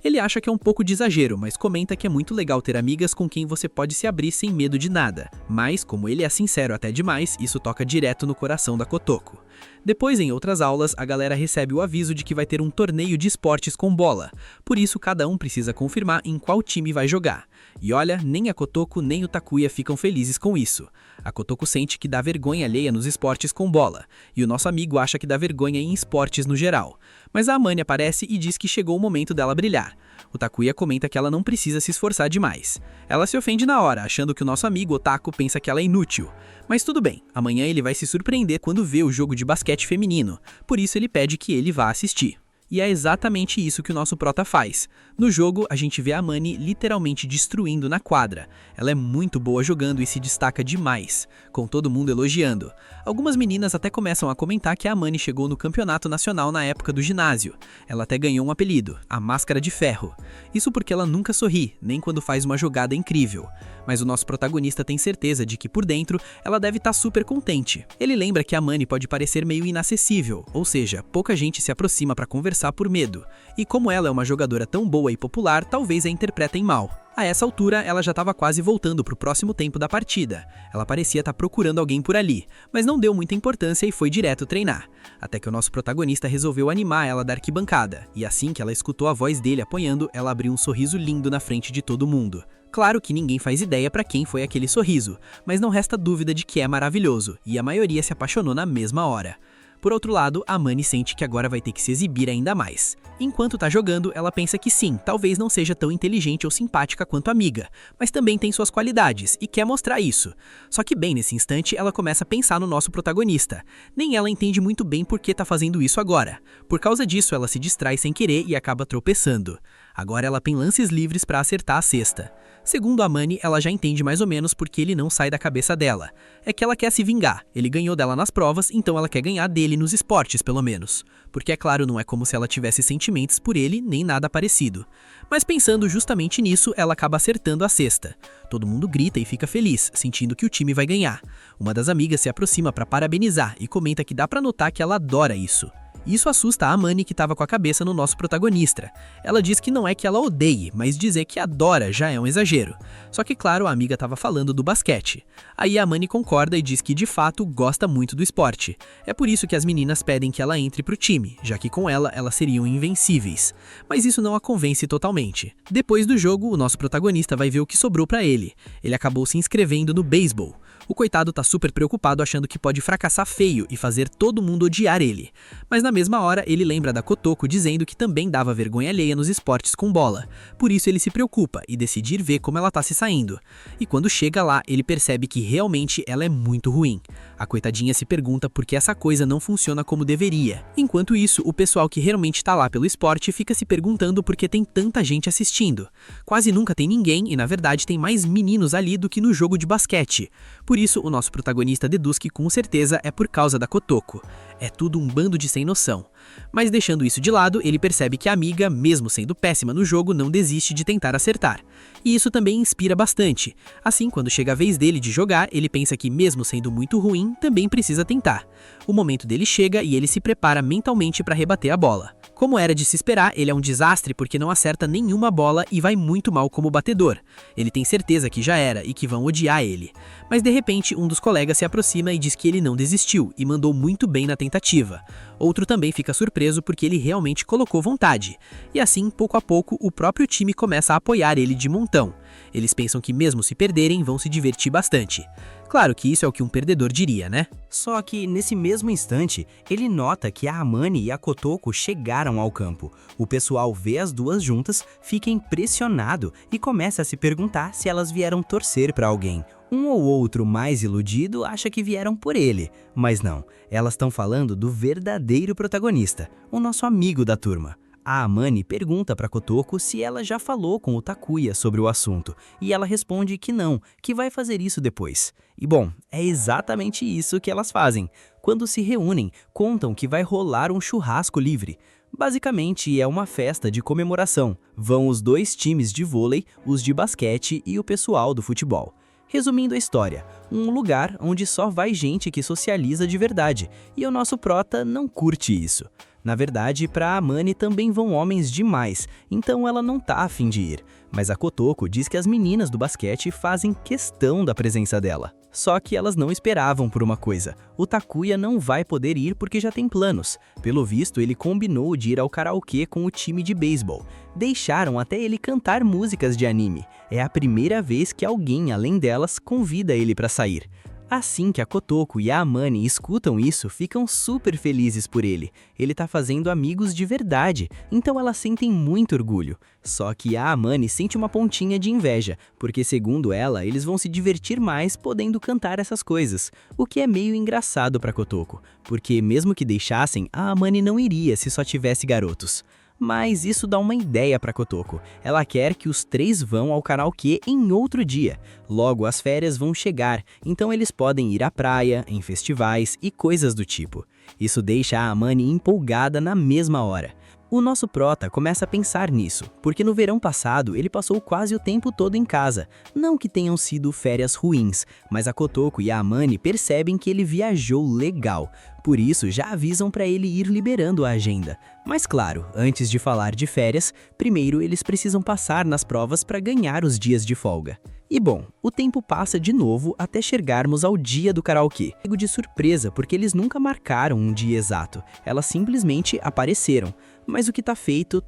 Ele acha que é um pouco de exagero, mas comenta que é muito legal ter amigas com quem você pode se abrir sem medo de nada. Mas, como ele é sincero até demais, isso toca direto no coração da Kotoko. Depois, em outras aulas, a galera recebe o aviso de que vai ter um torneio de esportes com bola. Por isso, cada um precisa confirmar em qual time vai jogar. E olha, nem a Kotoko nem o Takuya ficam felizes com isso. A Kotoko sente que dá vergonha alheia nos esportes com bola, e o nosso amigo acha que dá vergonha em esportes no geral. Mas a Amani aparece e diz que chegou o momento dela brilhar. O Takuya comenta que ela não precisa se esforçar demais. Ela se ofende na hora, achando que o nosso amigo Otaku pensa que ela é inútil. Mas tudo bem, amanhã ele vai se surpreender quando vê o jogo de basquete feminino, por isso ele pede que ele vá assistir. E é exatamente isso que o nosso prota faz. No jogo, a gente vê a Amani literalmente destruindo na quadra. Ela é muito boa jogando e se destaca demais, com todo mundo elogiando. Algumas meninas até começam a comentar que a Amani chegou no campeonato nacional na época do ginásio. Ela até ganhou um apelido, a Máscara de Ferro. Isso porque ela nunca sorri, nem quando faz uma jogada incrível. Mas o nosso protagonista tem certeza de que por dentro ela deve estar super contente. Ele lembra que a Amani pode parecer meio inacessível, ou seja, pouca gente se aproxima para conversar por medo. E como ela é uma jogadora tão boa e popular, talvez a interpretem mal. A essa altura, ela já estava quase voltando para o próximo tempo da partida. Ela parecia estar procurando alguém por ali, mas não deu muita importância e foi direto treinar. Até que o nosso protagonista resolveu animar ela da arquibancada, e assim que ela escutou a voz dele apoiando, ela abriu um sorriso lindo na frente de todo mundo. Claro que ninguém faz ideia para quem foi aquele sorriso, mas não resta dúvida de que é maravilhoso, e a maioria se apaixonou na mesma hora. Por outro lado, a Amani sente que agora vai ter que se exibir ainda mais. Enquanto tá jogando, ela pensa que sim, talvez não seja tão inteligente ou simpática quanto a amiga, mas também tem suas qualidades e quer mostrar isso. Só que bem nesse instante, ela começa a pensar no nosso protagonista. Nem ela entende muito bem por que tá fazendo isso agora. Por causa disso, ela se distrai sem querer e acaba tropeçando. Agora ela tem lances livres para acertar a cesta. Segundo a Amani, ela já entende mais ou menos porque ele não sai da cabeça dela. É que ela quer se vingar, ele ganhou dela nas provas, então ela quer ganhar dele nos esportes, pelo menos. Porque é claro, não é como se ela tivesse sentimentos por ele, nem nada parecido. Mas pensando justamente nisso, ela acaba acertando a cesta. Todo mundo grita e fica feliz, sentindo que o time vai ganhar. Uma das amigas se aproxima para parabenizar e comenta que dá para notar que ela adora isso. Isso assusta a Amani, que estava com a cabeça no nosso protagonista. Ela diz que não é que ela odeie, mas dizer que adora já é um exagero. Só que claro, a amiga estava falando do basquete. Aí a Amani concorda e diz que de fato gosta muito do esporte. É por isso que as meninas pedem que ela entre pro time, já que com ela, elas seriam invencíveis. Mas isso não a convence totalmente. Depois do jogo, o nosso protagonista vai ver o que sobrou pra ele. Ele acabou se inscrevendo no beisebol. O coitado tá super preocupado achando que pode fracassar feio e fazer todo mundo odiar ele. Mas na mesma hora, ele lembra da Kotoko dizendo que também dava vergonha alheia nos esportes com bola. Por isso ele se preocupa e decide ir ver como ela tá se saindo. E quando chega lá, ele percebe que realmente ela é muito ruim. A coitadinha se pergunta por que essa coisa não funciona como deveria. Enquanto isso, o pessoal que realmente tá lá pelo esporte fica se perguntando por que tem tanta gente assistindo. Quase nunca tem ninguém e na verdade tem mais meninos ali do que no jogo de basquete. Por isso, o nosso protagonista deduz que com certeza é por causa da Kotoko. é tudo um bando de sem noção. Mas deixando isso de lado, ele percebe que a amiga, mesmo sendo péssima no jogo, não desiste de tentar acertar. E isso também inspira bastante. Assim, quando chega a vez dele de jogar, ele pensa que mesmo sendo muito ruim, também precisa tentar. O momento dele chega e ele se prepara mentalmente para rebater a bola. Como era de se esperar, ele é um desastre porque não acerta nenhuma bola e vai muito mal como batedor. Ele tem certeza que já era e que vão odiar ele. Mas de repente, um dos colegas se aproxima e diz que ele não desistiu e mandou muito bem na tentativa. Outro também fica surpreso porque ele realmente colocou vontade. E assim, pouco a pouco, o próprio time começa a apoiar ele de montão. Eles pensam que mesmo se perderem, vão se divertir bastante. Claro que isso é o que um perdedor diria, né? Só que, nesse mesmo instante, ele nota que a Amane e a Kotoko chegaram ao campo. O pessoal vê as duas juntas, fica impressionado e começa a se perguntar se elas vieram torcer para alguém. Um ou outro mais iludido acha que vieram por ele, mas não, elas estão falando do verdadeiro protagonista, o nosso amigo da turma. A Amane pergunta para Kotoko se ela já falou com o Takuya sobre o assunto, e ela responde que não, que vai fazer isso depois. E bom, é exatamente isso que elas fazem. Quando se reúnem, contam que vai rolar um churrasco livre. Basicamente, é uma festa de comemoração. Vão os dois times de vôlei, os de basquete e o pessoal do futebol. Resumindo a história, um lugar onde só vai gente que socializa de verdade, e o nosso prota não curte isso. Na verdade, pra Amane também vão homens demais, então ela não tá afim de ir. Mas a Kotoko diz que as meninas do basquete fazem questão da presença dela. Só que elas não esperavam por uma coisa. O Takuya não vai poder ir porque já tem planos. Pelo visto, ele combinou de ir ao karaokê com o time de beisebol. Deixaram até ele cantar músicas de anime. É a primeira vez que alguém, além delas, convida ele pra sair. Assim que a Kotoko e a Amane escutam isso, ficam super felizes por ele. Ele tá fazendo amigos de verdade, então elas sentem muito orgulho. Só que a Amane sente uma pontinha de inveja, porque segundo ela, eles vão se divertir mais podendo cantar essas coisas. O que é meio engraçado pra Kotoko, porque mesmo que deixassem, a Amane não iria se só tivesse garotos. Mas isso dá uma ideia para Kotoko. Ela quer que os três vão ao karaokê em outro dia. Logo, as férias vão chegar, então eles podem ir à praia, em festivais e coisas do tipo. Isso deixa a Amane empolgada na mesma hora. O nosso prota começa a pensar nisso, porque no verão passado ele passou quase o tempo todo em casa. Não que tenham sido férias ruins, mas a Kotoko e a Amane percebem que ele viajou legal. Por isso, já avisam para ele ir liberando a agenda. Mas claro, antes de falar de férias, primeiro eles precisam passar nas provas para ganhar os dias de folga. E bom, o tempo passa de novo até chegarmos ao dia do karaokê. Pego de surpresa porque eles nunca marcaram um dia exato, elas simplesmente apareceram. Mas o que tá feito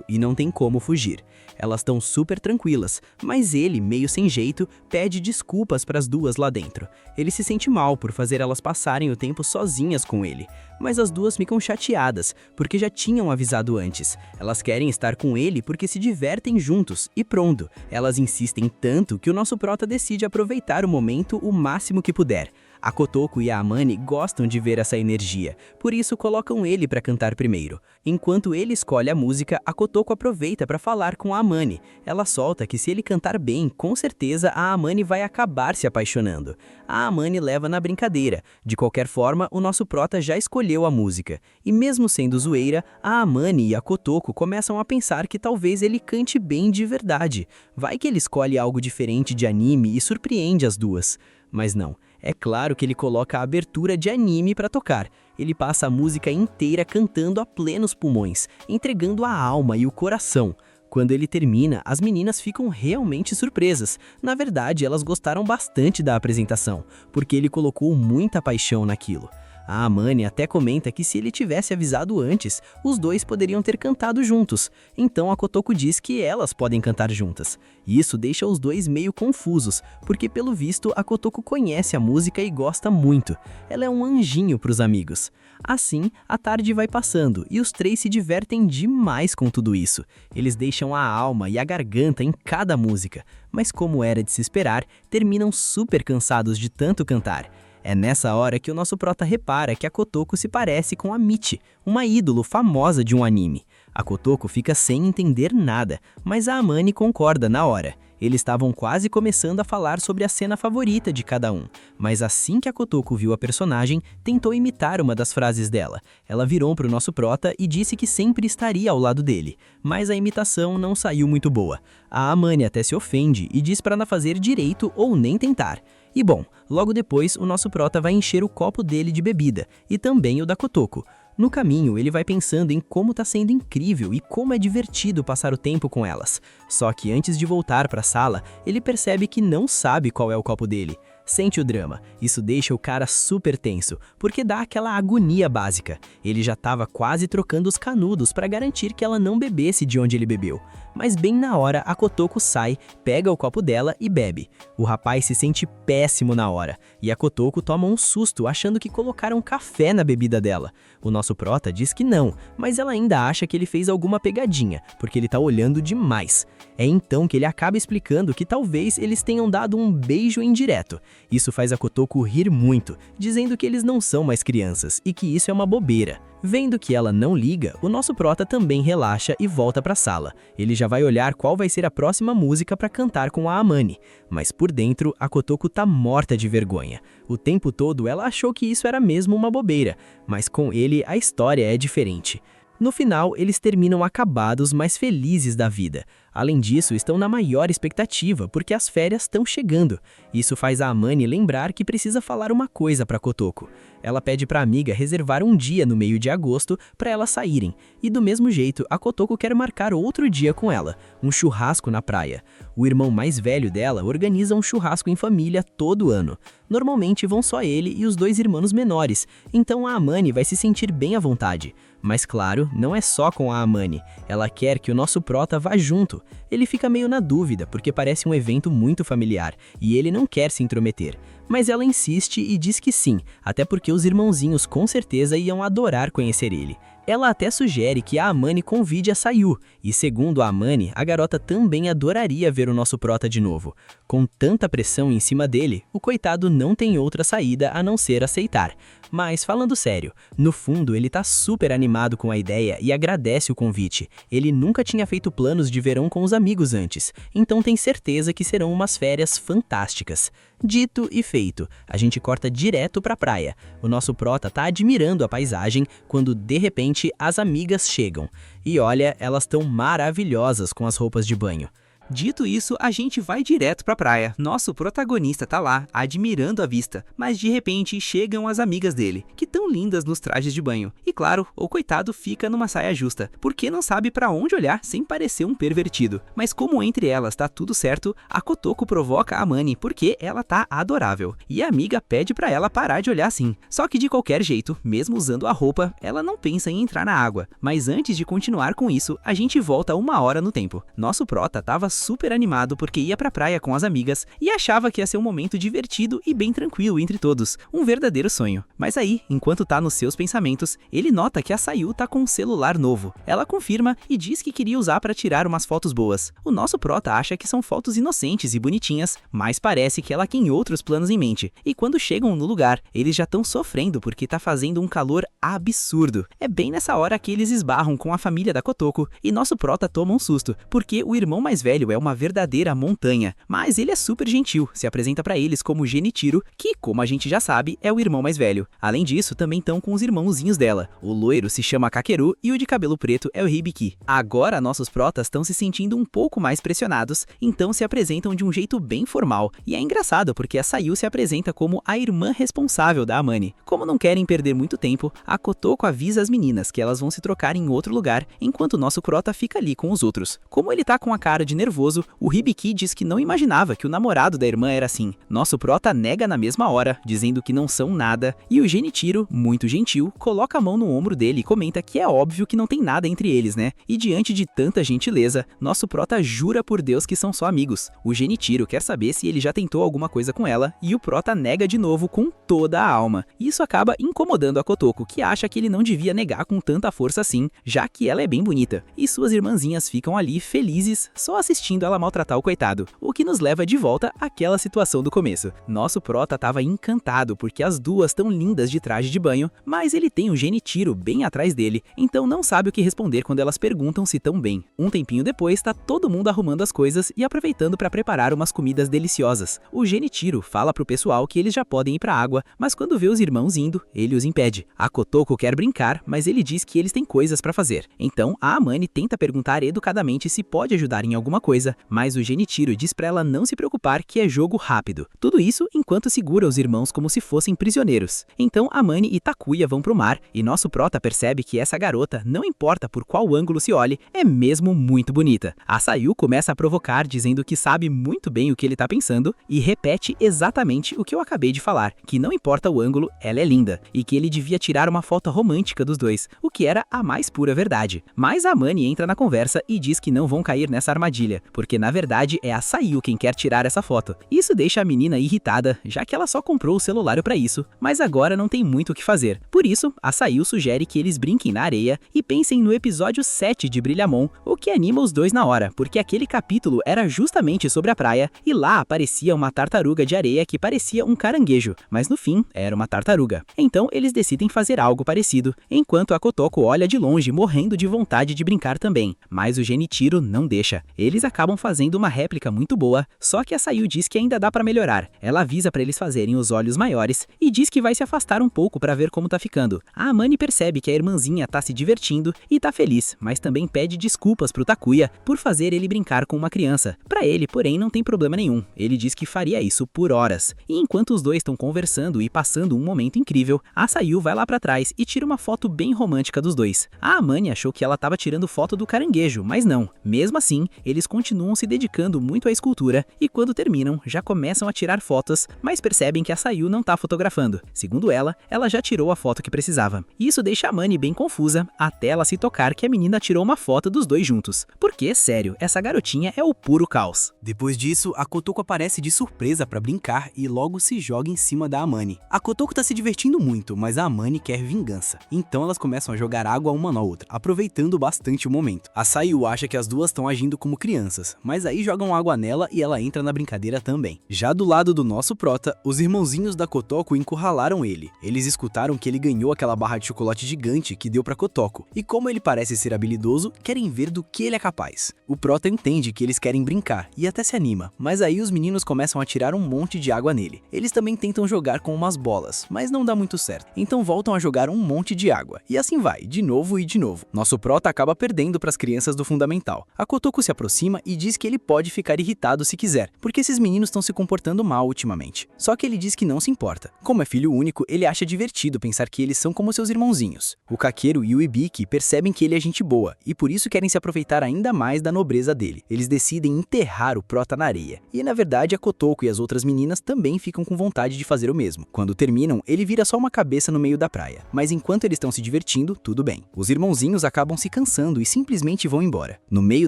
e não tem como fugir. Elas estão super tranquilas, mas ele, meio sem jeito, pede desculpas para as duas lá dentro. Ele se sente mal por fazer elas passarem o tempo sozinhas com ele, mas as duas ficam chateadas, porque já tinham avisado antes. Elas querem estar com ele porque se divertem juntos, e pronto. Elas insistem tanto que o nosso prota decide aproveitar o momento o máximo que puder. A Kotoko e a Amane gostam de ver essa energia, por isso colocam ele para cantar primeiro. Enquanto ele escolhe a música, a Kotoko aproveita para falar com a Amane. Ela solta que se ele cantar bem, com certeza a Amane vai acabar se apaixonando. A Amane leva na brincadeira. De qualquer forma, o nosso prota já escolheu a música. E mesmo sendo zoeira, a Amane e a Kotoko começam a pensar que talvez ele cante bem de verdade. Vai que ele escolhe algo diferente de anime e surpreende as duas. Mas não. É claro que ele coloca a abertura de anime para tocar. Ele passa a música inteira cantando a plenos pulmões, entregando a alma e o coração. Quando ele termina, as meninas ficam realmente surpresas. Na verdade, elas gostaram bastante da apresentação, porque ele colocou muita paixão naquilo. A Amane até comenta que se ele tivesse avisado antes, os dois poderiam ter cantado juntos. Então a Kotoko diz que elas podem cantar juntas. Isso deixa os dois meio confusos, porque pelo visto a Kotoko conhece a música e gosta muito. Ela é um anjinho para os amigos. Assim, a tarde vai passando e os três se divertem demais com tudo isso. Eles deixam a alma e a garganta em cada música, mas como era de se esperar, terminam super cansados de tanto cantar. É nessa hora que o nosso prota repara que a Kotoko se parece com a Michi, uma ídolo famosa de um anime. A Kotoko fica sem entender nada, mas a Amane concorda na hora. Eles estavam quase começando a falar sobre a cena favorita de cada um, mas assim que a Kotoko viu a personagem, tentou imitar uma das frases dela. Ela virou pro nosso prota e disse que sempre estaria ao lado dele, mas a imitação não saiu muito boa. A Amani até se ofende e diz para não fazer direito ou nem tentar. E bom, logo depois o nosso prota vai encher o copo dele de bebida, e também o da Kotoko. No caminho, ele vai pensando em como tá sendo incrível e como é divertido passar o tempo com elas. Só que antes de voltar para a sala, ele percebe que não sabe qual é o copo dele. Sente o drama. Isso deixa o cara super tenso, porque dá aquela agonia básica. Ele já estava quase trocando os canudos para garantir que ela não bebesse de onde ele bebeu. Mas bem na hora, a Kotoko sai, pega o copo dela e bebe. O rapaz se sente péssimo na hora, e a Kotoko toma um susto achando que colocaram café na bebida dela. O nosso prota diz que não, mas ela ainda acha que ele fez alguma pegadinha, porque ele tá olhando demais. É então que ele acaba explicando que talvez eles tenham dado um beijo indireto. Isso faz a Kotoko rir muito, dizendo que eles não são mais crianças e que isso é uma bobeira. Vendo que ela não liga, o nosso prota também relaxa e volta para a sala. Ele já vai olhar qual vai ser a próxima música para cantar com a Amani. Mas por dentro, a Kotoko tá morta de vergonha. O tempo todo ela achou que isso era mesmo uma bobeira, mas com ele a história é diferente. No final, eles terminam acabados, mas felizes da vida. Além disso, estão na maior expectativa, porque as férias estão chegando. Isso faz a Amani lembrar que precisa falar uma coisa para Kotoko. Ela pede para a amiga reservar um dia no meio de agosto para elas saírem. E do mesmo jeito, a Kotoko quer marcar outro dia com ela, um churrasco na praia. O irmão mais velho dela organiza um churrasco em família todo ano. Normalmente vão só ele e os 2 irmãos menores, então a Amani vai se sentir bem à vontade. Mas claro, não é só com a Amani. Ela quer que o nosso prota vá junto. Ele fica meio na dúvida, porque parece um evento muito familiar, e ele não quer se intrometer. Mas ela insiste e diz que sim, até porque os irmãozinhos com certeza iam adorar conhecer ele. Ela até sugere que a Amani convide a Sayu, e segundo a Amani, a garota também adoraria ver o nosso prota de novo. Com tanta pressão em cima dele, o coitado não tem outra saída a não ser aceitar. Mas falando sério, no fundo ele tá super animado com a ideia e agradece o convite. Ele nunca tinha feito planos de verão com os amigos antes, então tem certeza que serão umas férias fantásticas. Dito e feito, a gente corta direto pra praia. O nosso prota tá admirando a paisagem quando de repente as amigas chegam. E olha, elas estão maravilhosas com as roupas de banho. Dito isso, a gente vai direto pra praia. Nosso protagonista tá lá, admirando a vista, mas de repente chegam as amigas dele, que tão lindas nos trajes de banho. E claro, o coitado fica numa saia justa, porque não sabe pra onde olhar sem parecer um pervertido. Mas como entre elas tá tudo certo, a Kotoko provoca a Amani, porque ela tá adorável. E a amiga pede pra ela parar de olhar assim. Só que de qualquer jeito, mesmo usando a roupa, ela não pensa em entrar na água. Mas antes de continuar com isso, a gente volta 1 hora no tempo. Nosso prota tava super animado porque ia pra praia com as amigas e achava que ia ser um momento divertido e bem tranquilo entre todos, um verdadeiro sonho. Mas aí, enquanto tá nos seus pensamentos, ele nota que a Sayu tá com um celular novo. Ela confirma e diz que queria usar pra tirar umas fotos boas. O nosso prota acha que são fotos inocentes e bonitinhas, mas parece que ela tem outros planos em mente. E quando chegam no lugar, eles já estão sofrendo porque tá fazendo um calor absurdo. É bem nessa hora que eles esbarram com a família da Kotoko e nosso prota toma um susto, porque o irmão mais velho é uma verdadeira montanha, mas ele é super gentil, se apresenta pra eles como Genichiro, que, como a gente já sabe, é o irmão mais velho. Além disso, também estão com os irmãozinhos dela. O loiro se chama Kakeru e o de cabelo preto é o Hibiki. Agora, nossos protas estão se sentindo um pouco mais pressionados, então se apresentam de um jeito bem formal. E é engraçado porque a Sayu se apresenta como a irmã responsável da Amani. Como não querem perder muito tempo, a Kotoko avisa as meninas que elas vão se trocar em outro lugar, enquanto o nosso prota fica ali com os outros. Como ele tá com a cara de nervoso, o Hibiki diz que não imaginava que o namorado da irmã era assim. Nosso prota nega na mesma hora, dizendo que não são nada, e o Genichiro, muito gentil, coloca a mão no ombro dele e comenta que é óbvio que não tem nada entre eles, né? E diante de tanta gentileza, nosso prota jura por Deus que são só amigos. O Genichiro quer saber se ele já tentou alguma coisa com ela, e o prota nega de novo com toda a alma. Isso acaba incomodando a Kotoko, que acha que ele não devia negar com tanta força assim, já que ela é bem bonita. E suas irmãzinhas ficam ali felizes, só assistindo assistindo ela maltratar o coitado, o que nos leva de volta àquela situação do começo. Nosso prota tava encantado porque as duas tão lindas de traje de banho, mas ele tem o Genichiro bem atrás dele, então não sabe o que responder quando elas perguntam se tão bem. Um tempinho depois, tá todo mundo arrumando as coisas e aproveitando para preparar umas comidas deliciosas. O Genichiro fala pro pessoal que eles já podem ir pra água, mas quando vê os irmãos indo, ele os impede. A Kotoko quer brincar, mas ele diz que eles têm coisas para fazer. Então, a Amane tenta perguntar educadamente se pode ajudar em alguma coisa, mas o Genichiro diz pra ela não se preocupar que é jogo rápido. Tudo isso enquanto segura os irmãos como se fossem prisioneiros. Então, Amane e Takuya vão pro mar, e nosso prota percebe que essa garota, não importa por qual ângulo se olhe, é mesmo muito bonita. A Sayu começa a provocar dizendo que sabe muito bem o que ele tá pensando e repete exatamente o que eu acabei de falar, que não importa o ângulo, ela é linda, e que ele devia tirar uma foto romântica dos dois, o que era a mais pura verdade. Mas a Amane entra na conversa e diz que não vão cair nessa armadilha, porque na verdade é a Sayu quem quer tirar essa foto. Isso deixa a menina irritada, já que ela só comprou o celular pra isso, mas agora não tem muito o que fazer. Por isso, a Sayu sugere que eles brinquem na areia e pensem no episódio 7 de Brilhamon, o que anima os dois na hora, porque aquele capítulo era justamente sobre a praia e lá aparecia uma tartaruga de areia que parecia um caranguejo, mas no fim era uma tartaruga. Então eles decidem fazer algo parecido, enquanto a Kotoko olha de longe morrendo de vontade de brincar também, mas o Genichiro não deixa. Eles acabam fazendo uma réplica muito boa, só que a Sayu diz que ainda dá pra melhorar. Ela avisa pra eles fazerem os olhos maiores e diz que vai se afastar um pouco pra ver como tá ficando. A Amane percebe que a irmãzinha tá se divertindo e tá feliz, mas também pede desculpas pro Takuya por fazer ele brincar com uma criança. Pra ele, porém, não tem problema nenhum. Ele diz que faria isso por horas. E enquanto os dois estão conversando e passando um momento incrível, a Sayu vai lá pra trás e tira uma foto bem romântica dos dois. A Amane achou que ela tava tirando foto do caranguejo, mas não. Mesmo assim, eles continuam se dedicando muito à escultura e quando terminam, já começam a tirar fotos, mas percebem que a Sayu não tá fotografando. Segundo ela, ela já tirou a foto que precisava. Isso deixa a Amane bem confusa, até ela se tocar que a menina tirou uma foto dos dois juntos. Porque, sério, essa garotinha é o puro caos. Depois disso, a Kotoko aparece de surpresa pra brincar e logo se joga em cima da Amane. A Kotoko tá se divertindo muito, mas a Amane quer vingança. Então elas começam a jogar água uma na outra, aproveitando bastante o momento. A Sayu acha que as duas estão agindo como crianças, mas aí jogam água nela e ela entra na brincadeira também. Já do lado do nosso prota, os irmãozinhos da Kotoko encurralaram ele. Eles escutaram que ele ganhou aquela barra de chocolate gigante que deu pra Kotoko, e como ele parece ser habilidoso, querem ver do que ele é capaz. O prota entende que eles querem brincar e até se anima, mas aí os meninos começam a tirar um monte de água nele. Eles também tentam jogar com umas bolas, mas não dá muito certo. Então voltam a jogar um monte de água, e assim vai, de novo e de novo. Nosso prota acaba perdendo para as crianças do fundamental. A Kotoko se aproxima e diz que ele pode ficar irritado se quiser, porque esses meninos estão se comportando mal ultimamente. Só que ele diz que não se importa. Como é filho único, ele acha divertido pensar que eles são como seus irmãozinhos. O Kakeru e o Ibiki percebem que ele é gente boa, e por isso querem se aproveitar ainda mais da nobreza dele. Eles decidem enterrar o prota na areia. E na verdade a Kotoko e as outras meninas também ficam com vontade de fazer o mesmo. Quando terminam, ele vira só uma cabeça no meio da praia. Mas enquanto eles estão se divertindo, tudo bem. Os irmãozinhos acabam se cansando e simplesmente vão embora. No meio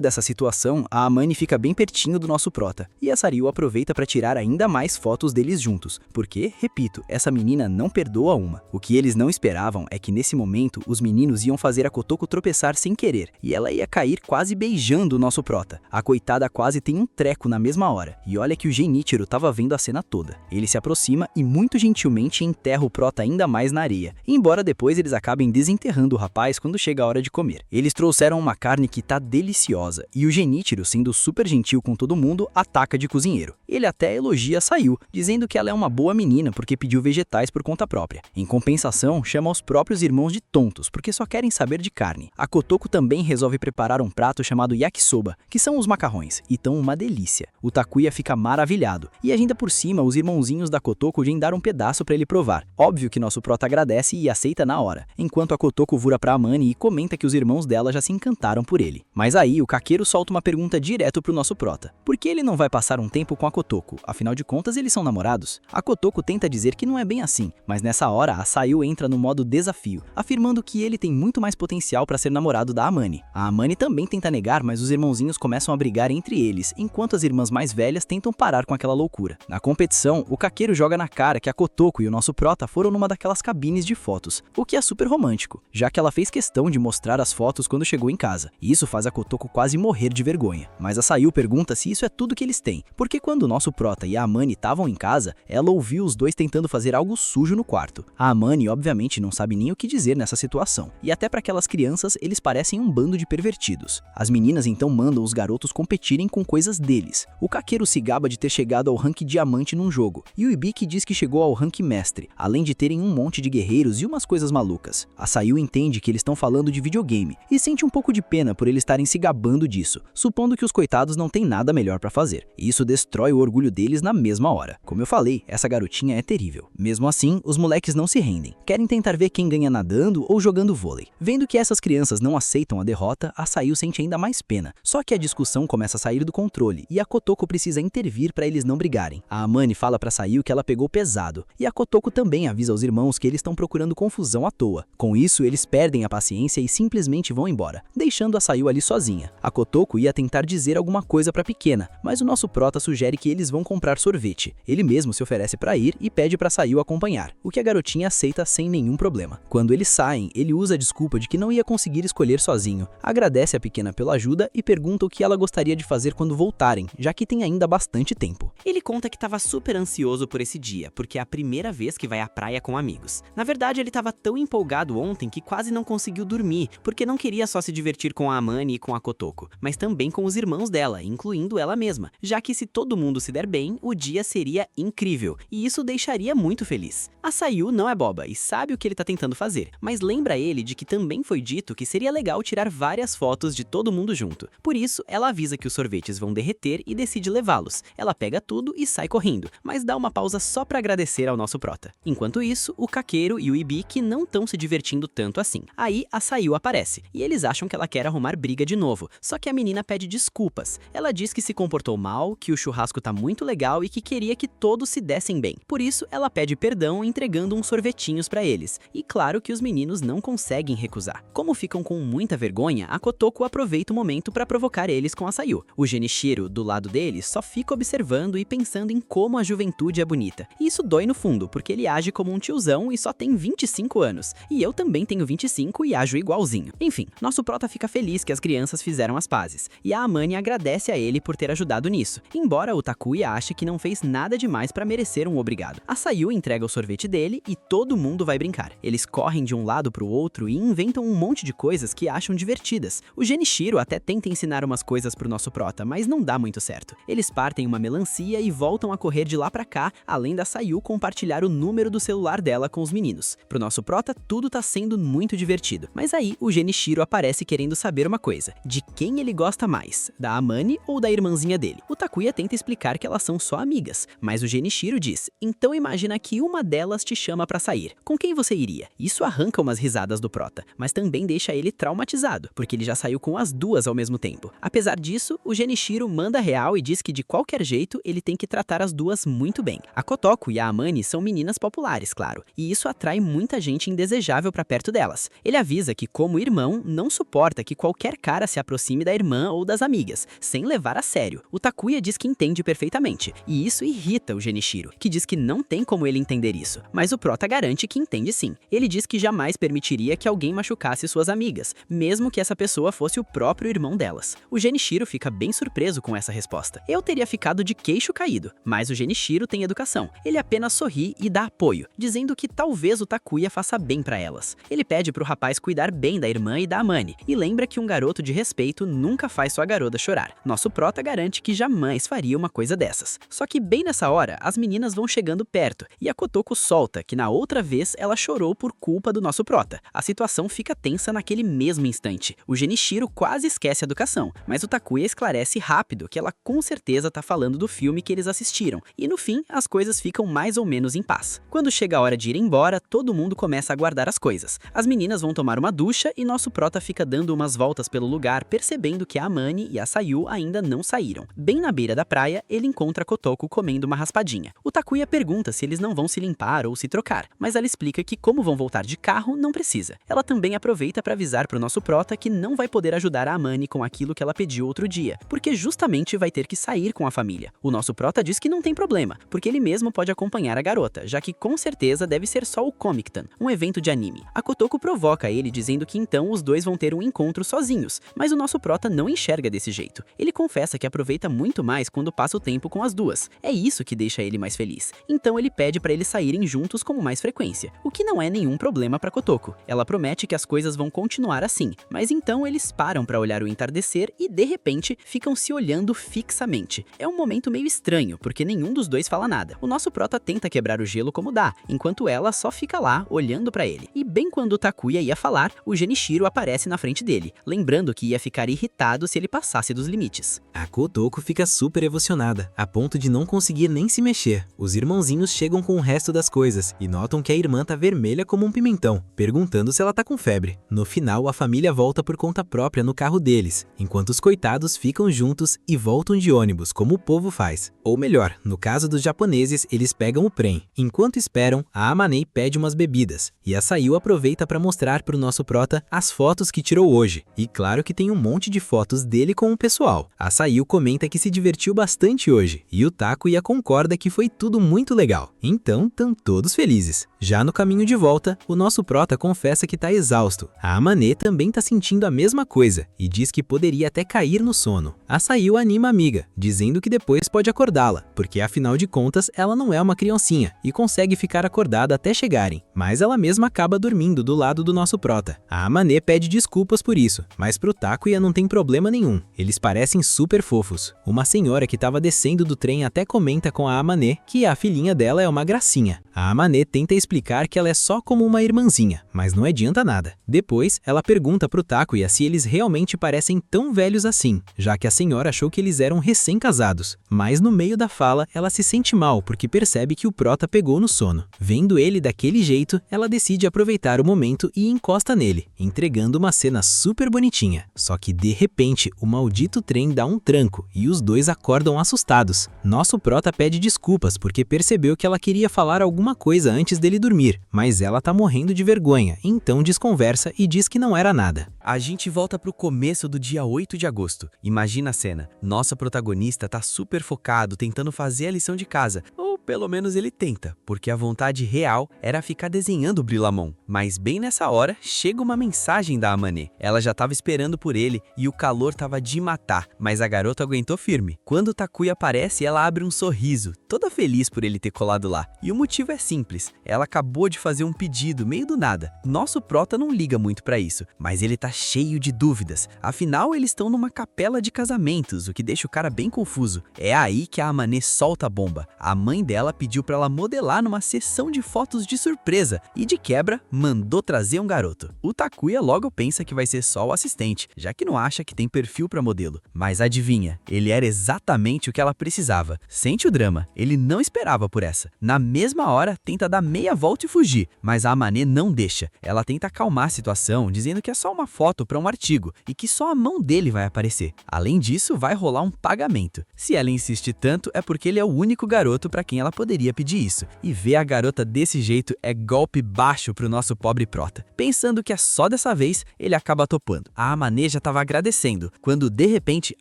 dessa situação, a Amane fica bem pertinho do nosso prota, e a Sayu aproveita para tirar ainda mais fotos deles juntos, porque, repito, essa menina não perdoa uma. O que eles não esperavam é que nesse momento os meninos iam fazer a Kotoko tropeçar sem querer, e ela ia cair quase beijando o nosso prota. A coitada quase tem um treco na mesma hora, e olha que o Genichiro tava vendo a cena toda. Ele se aproxima e muito gentilmente enterra o prota ainda mais na areia, embora depois eles acabem desenterrando o rapaz quando chega a hora de comer. Eles trouxeram uma carne que tá deliciosa, e o Genichiro, sendo super gentil com todo mundo, ataca de cozinheiro. Ele até elogia a Sayu, dizendo que ela é uma boa menina porque pediu vegetais por conta própria. Em compensação, chama os próprios irmãos de tontos, porque só querem saber de carne. A Kotoko também resolve preparar um prato chamado yakisoba, que são os macarrões, e tão uma delícia. O Takuya fica maravilhado, e ainda por cima, os irmãozinhos da Kotoko vêm dar um pedaço pra ele provar. Óbvio que nosso prota agradece e aceita na hora, enquanto a Kotoko vura pra Amane e comenta que os irmãos dela já se encantaram por ele. Mas aí, o Kakeru solta uma pergunta direto pro nosso prota. Por que ele não vai passar um tempo com a Kotoko? Afinal de contas, eles são namorados. A Kotoko tenta dizer que não é bem assim, mas nessa hora, a Sayu entra no modo desafio, afirmando que ele tem muito mais potencial pra ser namorado da Amane. A Amane também tenta negar, mas os irmãozinhos começam a brigar entre eles, enquanto as irmãs mais velhas tentam parar com aquela loucura. Na competição, o Kakeru joga na cara que a Kotoko e o nosso prota foram numa daquelas cabines de fotos, o que é super romântico, já que ela fez questão de mostrar as fotos quando chegou em casa, e isso faz a Kotoko quase morrer de vergonha. garotinha. Mas a Sayu pergunta se isso é tudo que eles têm, porque quando o nosso prota e a Amani estavam em casa, ela ouviu os dois tentando fazer algo sujo no quarto. A Amani obviamente não sabe nem o que dizer nessa situação, e até para aquelas crianças eles parecem um bando de pervertidos. As meninas então mandam os garotos competirem com coisas deles. O Kakeru se gaba de ter chegado ao rank diamante num jogo, e o Ibiki diz que chegou ao rank mestre, além de terem um monte de guerreiros e umas coisas malucas. A Sayu entende que eles estão falando de videogame, e sente um pouco de pena por eles estarem se gabando disso, supondo que os coitados não têm nada melhor pra fazer. E isso destrói o orgulho deles na mesma hora. Como eu falei, essa garotinha é terrível. Mesmo assim, os moleques não se rendem. Querem tentar ver quem ganha nadando ou jogando vôlei. Vendo que essas crianças não aceitam a derrota, a Sayu sente ainda mais pena. Só que a discussão começa a sair do controle e a Kotoko precisa intervir pra eles não brigarem. A Amani fala pra Sayu que ela pegou pesado, e a Kotoko também avisa aos irmãos que eles estão procurando confusão à toa. Com isso, eles perdem a paciência e simplesmente vão embora, deixando a Sayu ali sozinha. A Kotoko ia tentar dizer alguma coisa pra pequena, mas o nosso prota sugere que eles vão comprar sorvete. Ele mesmo se oferece pra ir e pede pra Sayu acompanhar, o que a garotinha aceita sem nenhum problema. Quando eles saem, ele usa a desculpa de que não ia conseguir escolher sozinho, agradece a pequena pela ajuda e pergunta o que ela gostaria de fazer quando voltarem, já que tem ainda bastante tempo. Ele conta que estava super ansioso por esse dia, porque é a primeira vez que vai à praia com amigos. Na verdade, ele estava tão empolgado ontem que quase não conseguiu dormir, porque não queria só se divertir com a Amani e com a Kotoko, mas também com os irmãos dela, incluindo ela mesma, já que se todo mundo se der bem, o dia seria incrível, e isso deixaria muito feliz. A Sayu não é boba e sabe o que ele está tentando fazer, mas lembra ele de que também foi dito que seria legal tirar várias fotos de todo mundo junto. Por isso, ela avisa que os sorvetes vão derreter e decide levá-los. Ela pega tudo e sai correndo, mas dá uma pausa só para agradecer ao nosso prota. Enquanto isso, o Kakeru e o Ibiki não estão se divertindo tanto assim. Aí a Sayu aparece, e eles acham que ela quer arrumar briga de novo, só que a menina pede desculpas. Ela diz que se comportou mal, que o churrasco tá muito legal e que queria que todos se dessem bem. Por isso, ela pede perdão entregando uns sorvetinhos para eles. E claro que os meninos não conseguem recusar. Como ficam com muita vergonha, a Kotoko aproveita o momento para provocar eles com a Sayu. O Genichiro, do lado deles, só fica observando e pensando em como a juventude é bonita. E isso dói no fundo, porque ele age como um tiozão e só tem 25 anos. E eu também tenho 25 e ajo igualzinho. Enfim, nosso prota fica feliz que as crianças fizeram as pazes. E a Amani agradece a ele por ter ajudado nisso, embora o Takuya ache que não fez nada demais para merecer um obrigado. A Sayu entrega o sorvete dele e todo mundo vai brincar. Eles correm de um lado pro outro e inventam um monte de coisas que acham divertidas. O Genichiro até tenta ensinar umas coisas pro nosso prota, mas não dá muito certo. Eles partem uma melancia e voltam a correr de lá pra cá, além da Sayu compartilhar o número do celular dela com os meninos. Pro nosso prota, tudo tá sendo muito divertido. Mas aí, o Genichiro aparece querendo saber uma coisa: de quem ele gosta mais, da Amani ou da irmãzinha dele? O Takuya tenta explicar que elas são só amigas, mas o Genichiro diz: então imagina que uma delas te chama pra sair. Com quem você iria? Isso arranca umas risadas do prota, mas também deixa ele traumatizado, porque ele já saiu com as duas ao mesmo tempo. Apesar disso, o Genichiro manda real e diz que de qualquer jeito ele tem que tratar as duas muito bem. A Kotoko e a Amani são meninas populares, claro, e isso atrai muita gente indesejável pra perto delas. Ele avisa que, como irmão, não suporta que qualquer cara se aproxime da irmã ou das amigas, sem levar a sério. O Takuya diz que entende perfeitamente, e isso irrita o Genichiro, que diz que não tem como ele entender isso. Mas o prota garante que entende sim. Ele diz que jamais permitiria que alguém machucasse suas amigas, mesmo que essa pessoa fosse o próprio irmão delas. O Genichiro fica bem surpreso com essa resposta. Eu teria ficado de queixo caído, mas o Genichiro tem educação. Ele apenas sorri e dá apoio, dizendo que talvez o Takuya faça bem pra elas. Ele pede pro rapaz cuidar bem da irmã e da Amani, e lembra que um garoto de respeito nunca faz sua garota chorar. Nosso prota garante que jamais faria uma coisa dessas. Só que bem nessa hora, as meninas vão chegando perto, e a Kotoko solta que na outra vez ela chorou por culpa do nosso prota. A situação fica tensa naquele mesmo instante. O Genichiro quase esquece a educação, mas o Takuya esclarece rápido que ela com certeza tá falando do filme que eles assistiram, e no fim as coisas ficam mais ou menos em paz. Quando chega a hora de ir embora, todo mundo começa a guardar as coisas. As meninas vão tomar uma ducha e nosso prota fica dando umas voltas pelo lugar, percebendo que a Amani e a Sayu ainda não saíram. Bem na beira da praia, ele encontra a Kotoko comendo uma raspadinha. O Takuya pergunta se eles não vão se limpar ou se trocar, mas ela explica que como vão voltar de carro, não precisa. Ela também aproveita para avisar pro nosso prota que não vai poder ajudar a Amani com aquilo que ela pediu outro dia, porque justamente vai ter que sair com a família. O nosso nosso prota diz que não tem problema, porque ele mesmo pode acompanhar a garota, já que com certeza deve ser só o Comic-Con, um evento de anime. A Kotoko provoca ele dizendo que então os dois vão ter um encontro sozinhos, mas o nosso prota não enxerga desse jeito. Ele confessa que aproveita muito mais quando passa o tempo com as duas. É isso que deixa ele mais feliz. Então ele pede para eles saírem juntos com mais frequência, o que não é nenhum problema para Kotoko. Ela promete que as coisas vão continuar assim, mas então eles param para olhar o entardecer e de repente ficam se olhando fixamente. É um momento meio estranho, porque nenhum dos dois fala nada. O nosso prota tenta quebrar o gelo como dá, enquanto ela só fica lá olhando para ele. E bem quando o Takuya ia falar, o Genichiro aparece na frente dele, lembrando que ia ficar irritado se ele passasse dos limites. A Kotoko fica super emocionada, a ponto de não conseguir nem se mexer. Os irmãozinhos chegam com o resto das coisas e notam que a irmã tá vermelha como um pimentão, perguntando se ela tá com febre. No final, a família volta por conta própria no carro deles, enquanto os coitados ficam juntos e voltam de ônibus, como o povo faz. Ou melhor, no caso dos japoneses, eles pegam o trem. Enquanto esperam, a Amanei pede umas bebidas, e a Sayu aproveita para mostrar pro nosso prota as fotos que tirou hoje. E claro que tem um monte de fotos dele com o pessoal. A Sayu comenta que se divertiu bastante hoje, e o Takuya concorda que foi tudo muito legal. Então, tão todos felizes. Já no caminho de volta, o nosso prota confessa que tá exausto. A Amane também tá sentindo a mesma coisa, e diz que poderia até cair no sono. A Sayu anima a amiga, dizendo que depois pode acordá-la, porque afinal de contas ela não é uma criancinha, e consegue ficar acordada até chegarem. Mas ela mesma acaba dormindo do lado do nosso prota. A Amane pede desculpas por isso, mas pro Takuya não tem problema nenhum. Eles parecem super fofos. Uma senhora que estava descendo do trem até comenta com a Amane que a filhinha dela é uma gracinha. A Amane tenta explicar que ela é só como uma irmãzinha, mas não adianta nada. Depois, ela pergunta pro Takuya se eles realmente parecem tão velhos assim, já que a senhora achou que eles eram recém-casados. Mas no meio da fala, ela se sente mal porque percebe que o prota pegou no sono. Vendo ele daquele jeito, ela decide aproveitar o momento e encosta nele, entregando uma cena super bonitinha. Só que de repente, o maldito trem dá um tranco e os dois acordam assustados. Nosso prota pede desculpas porque percebeu que ela queria falar alguma coisa antes dele dormir, mas ela tá morrendo de vergonha, então desconversa e diz que não era nada. A gente volta pro começo do dia 8 de agosto. Imagina a cena. Nossa protagonista tá super focado tentando fazer a lição de casa. Ou pelo menos ele tenta, porque a vontade real era ficar desenhando o Brillamon. Mas bem nessa hora, chega uma mensagem da Amane. Ela já tava esperando por ele e o calor tava de matar, mas a garota aguentou firme. Quando o Takuya aparece, ela abre um sorriso, toda feliz por ele ter colado lá. E o motivo é simples. Ela acabou de fazer um pedido meio do nada. Nosso prota não liga muito pra isso, mas ele tá cheio de dúvidas. Afinal, eles estão numa capela de casamentos, o que deixa o cara bem confuso. É aí que a Amane solta a bomba. A mãe dela pediu pra ela modelar numa sessão de fotos de surpresa e de quebra, mandou trazer um garoto. O Takuya logo pensa que vai ser só o assistente, já que não acha que tem perfil pra modelo. Mas adivinha, ele era exatamente o que ela precisava. Sente o drama, ele não esperava por essa. Na mesma hora, tenta dar meia volta e fugir, mas a Amane não deixa. Ela tenta acalmar a situação, dizendo que é só uma foto para um artigo e que só a mão dele vai aparecer. Além disso, vai rolar um pagamento. Se ela insiste tanto, é porque ele é o único garoto para quem ela poderia pedir isso. E ver a garota desse jeito é golpe baixo pro nosso pobre prota. Pensando que é só dessa vez, ele acaba topando. A Amane já estava agradecendo, quando de repente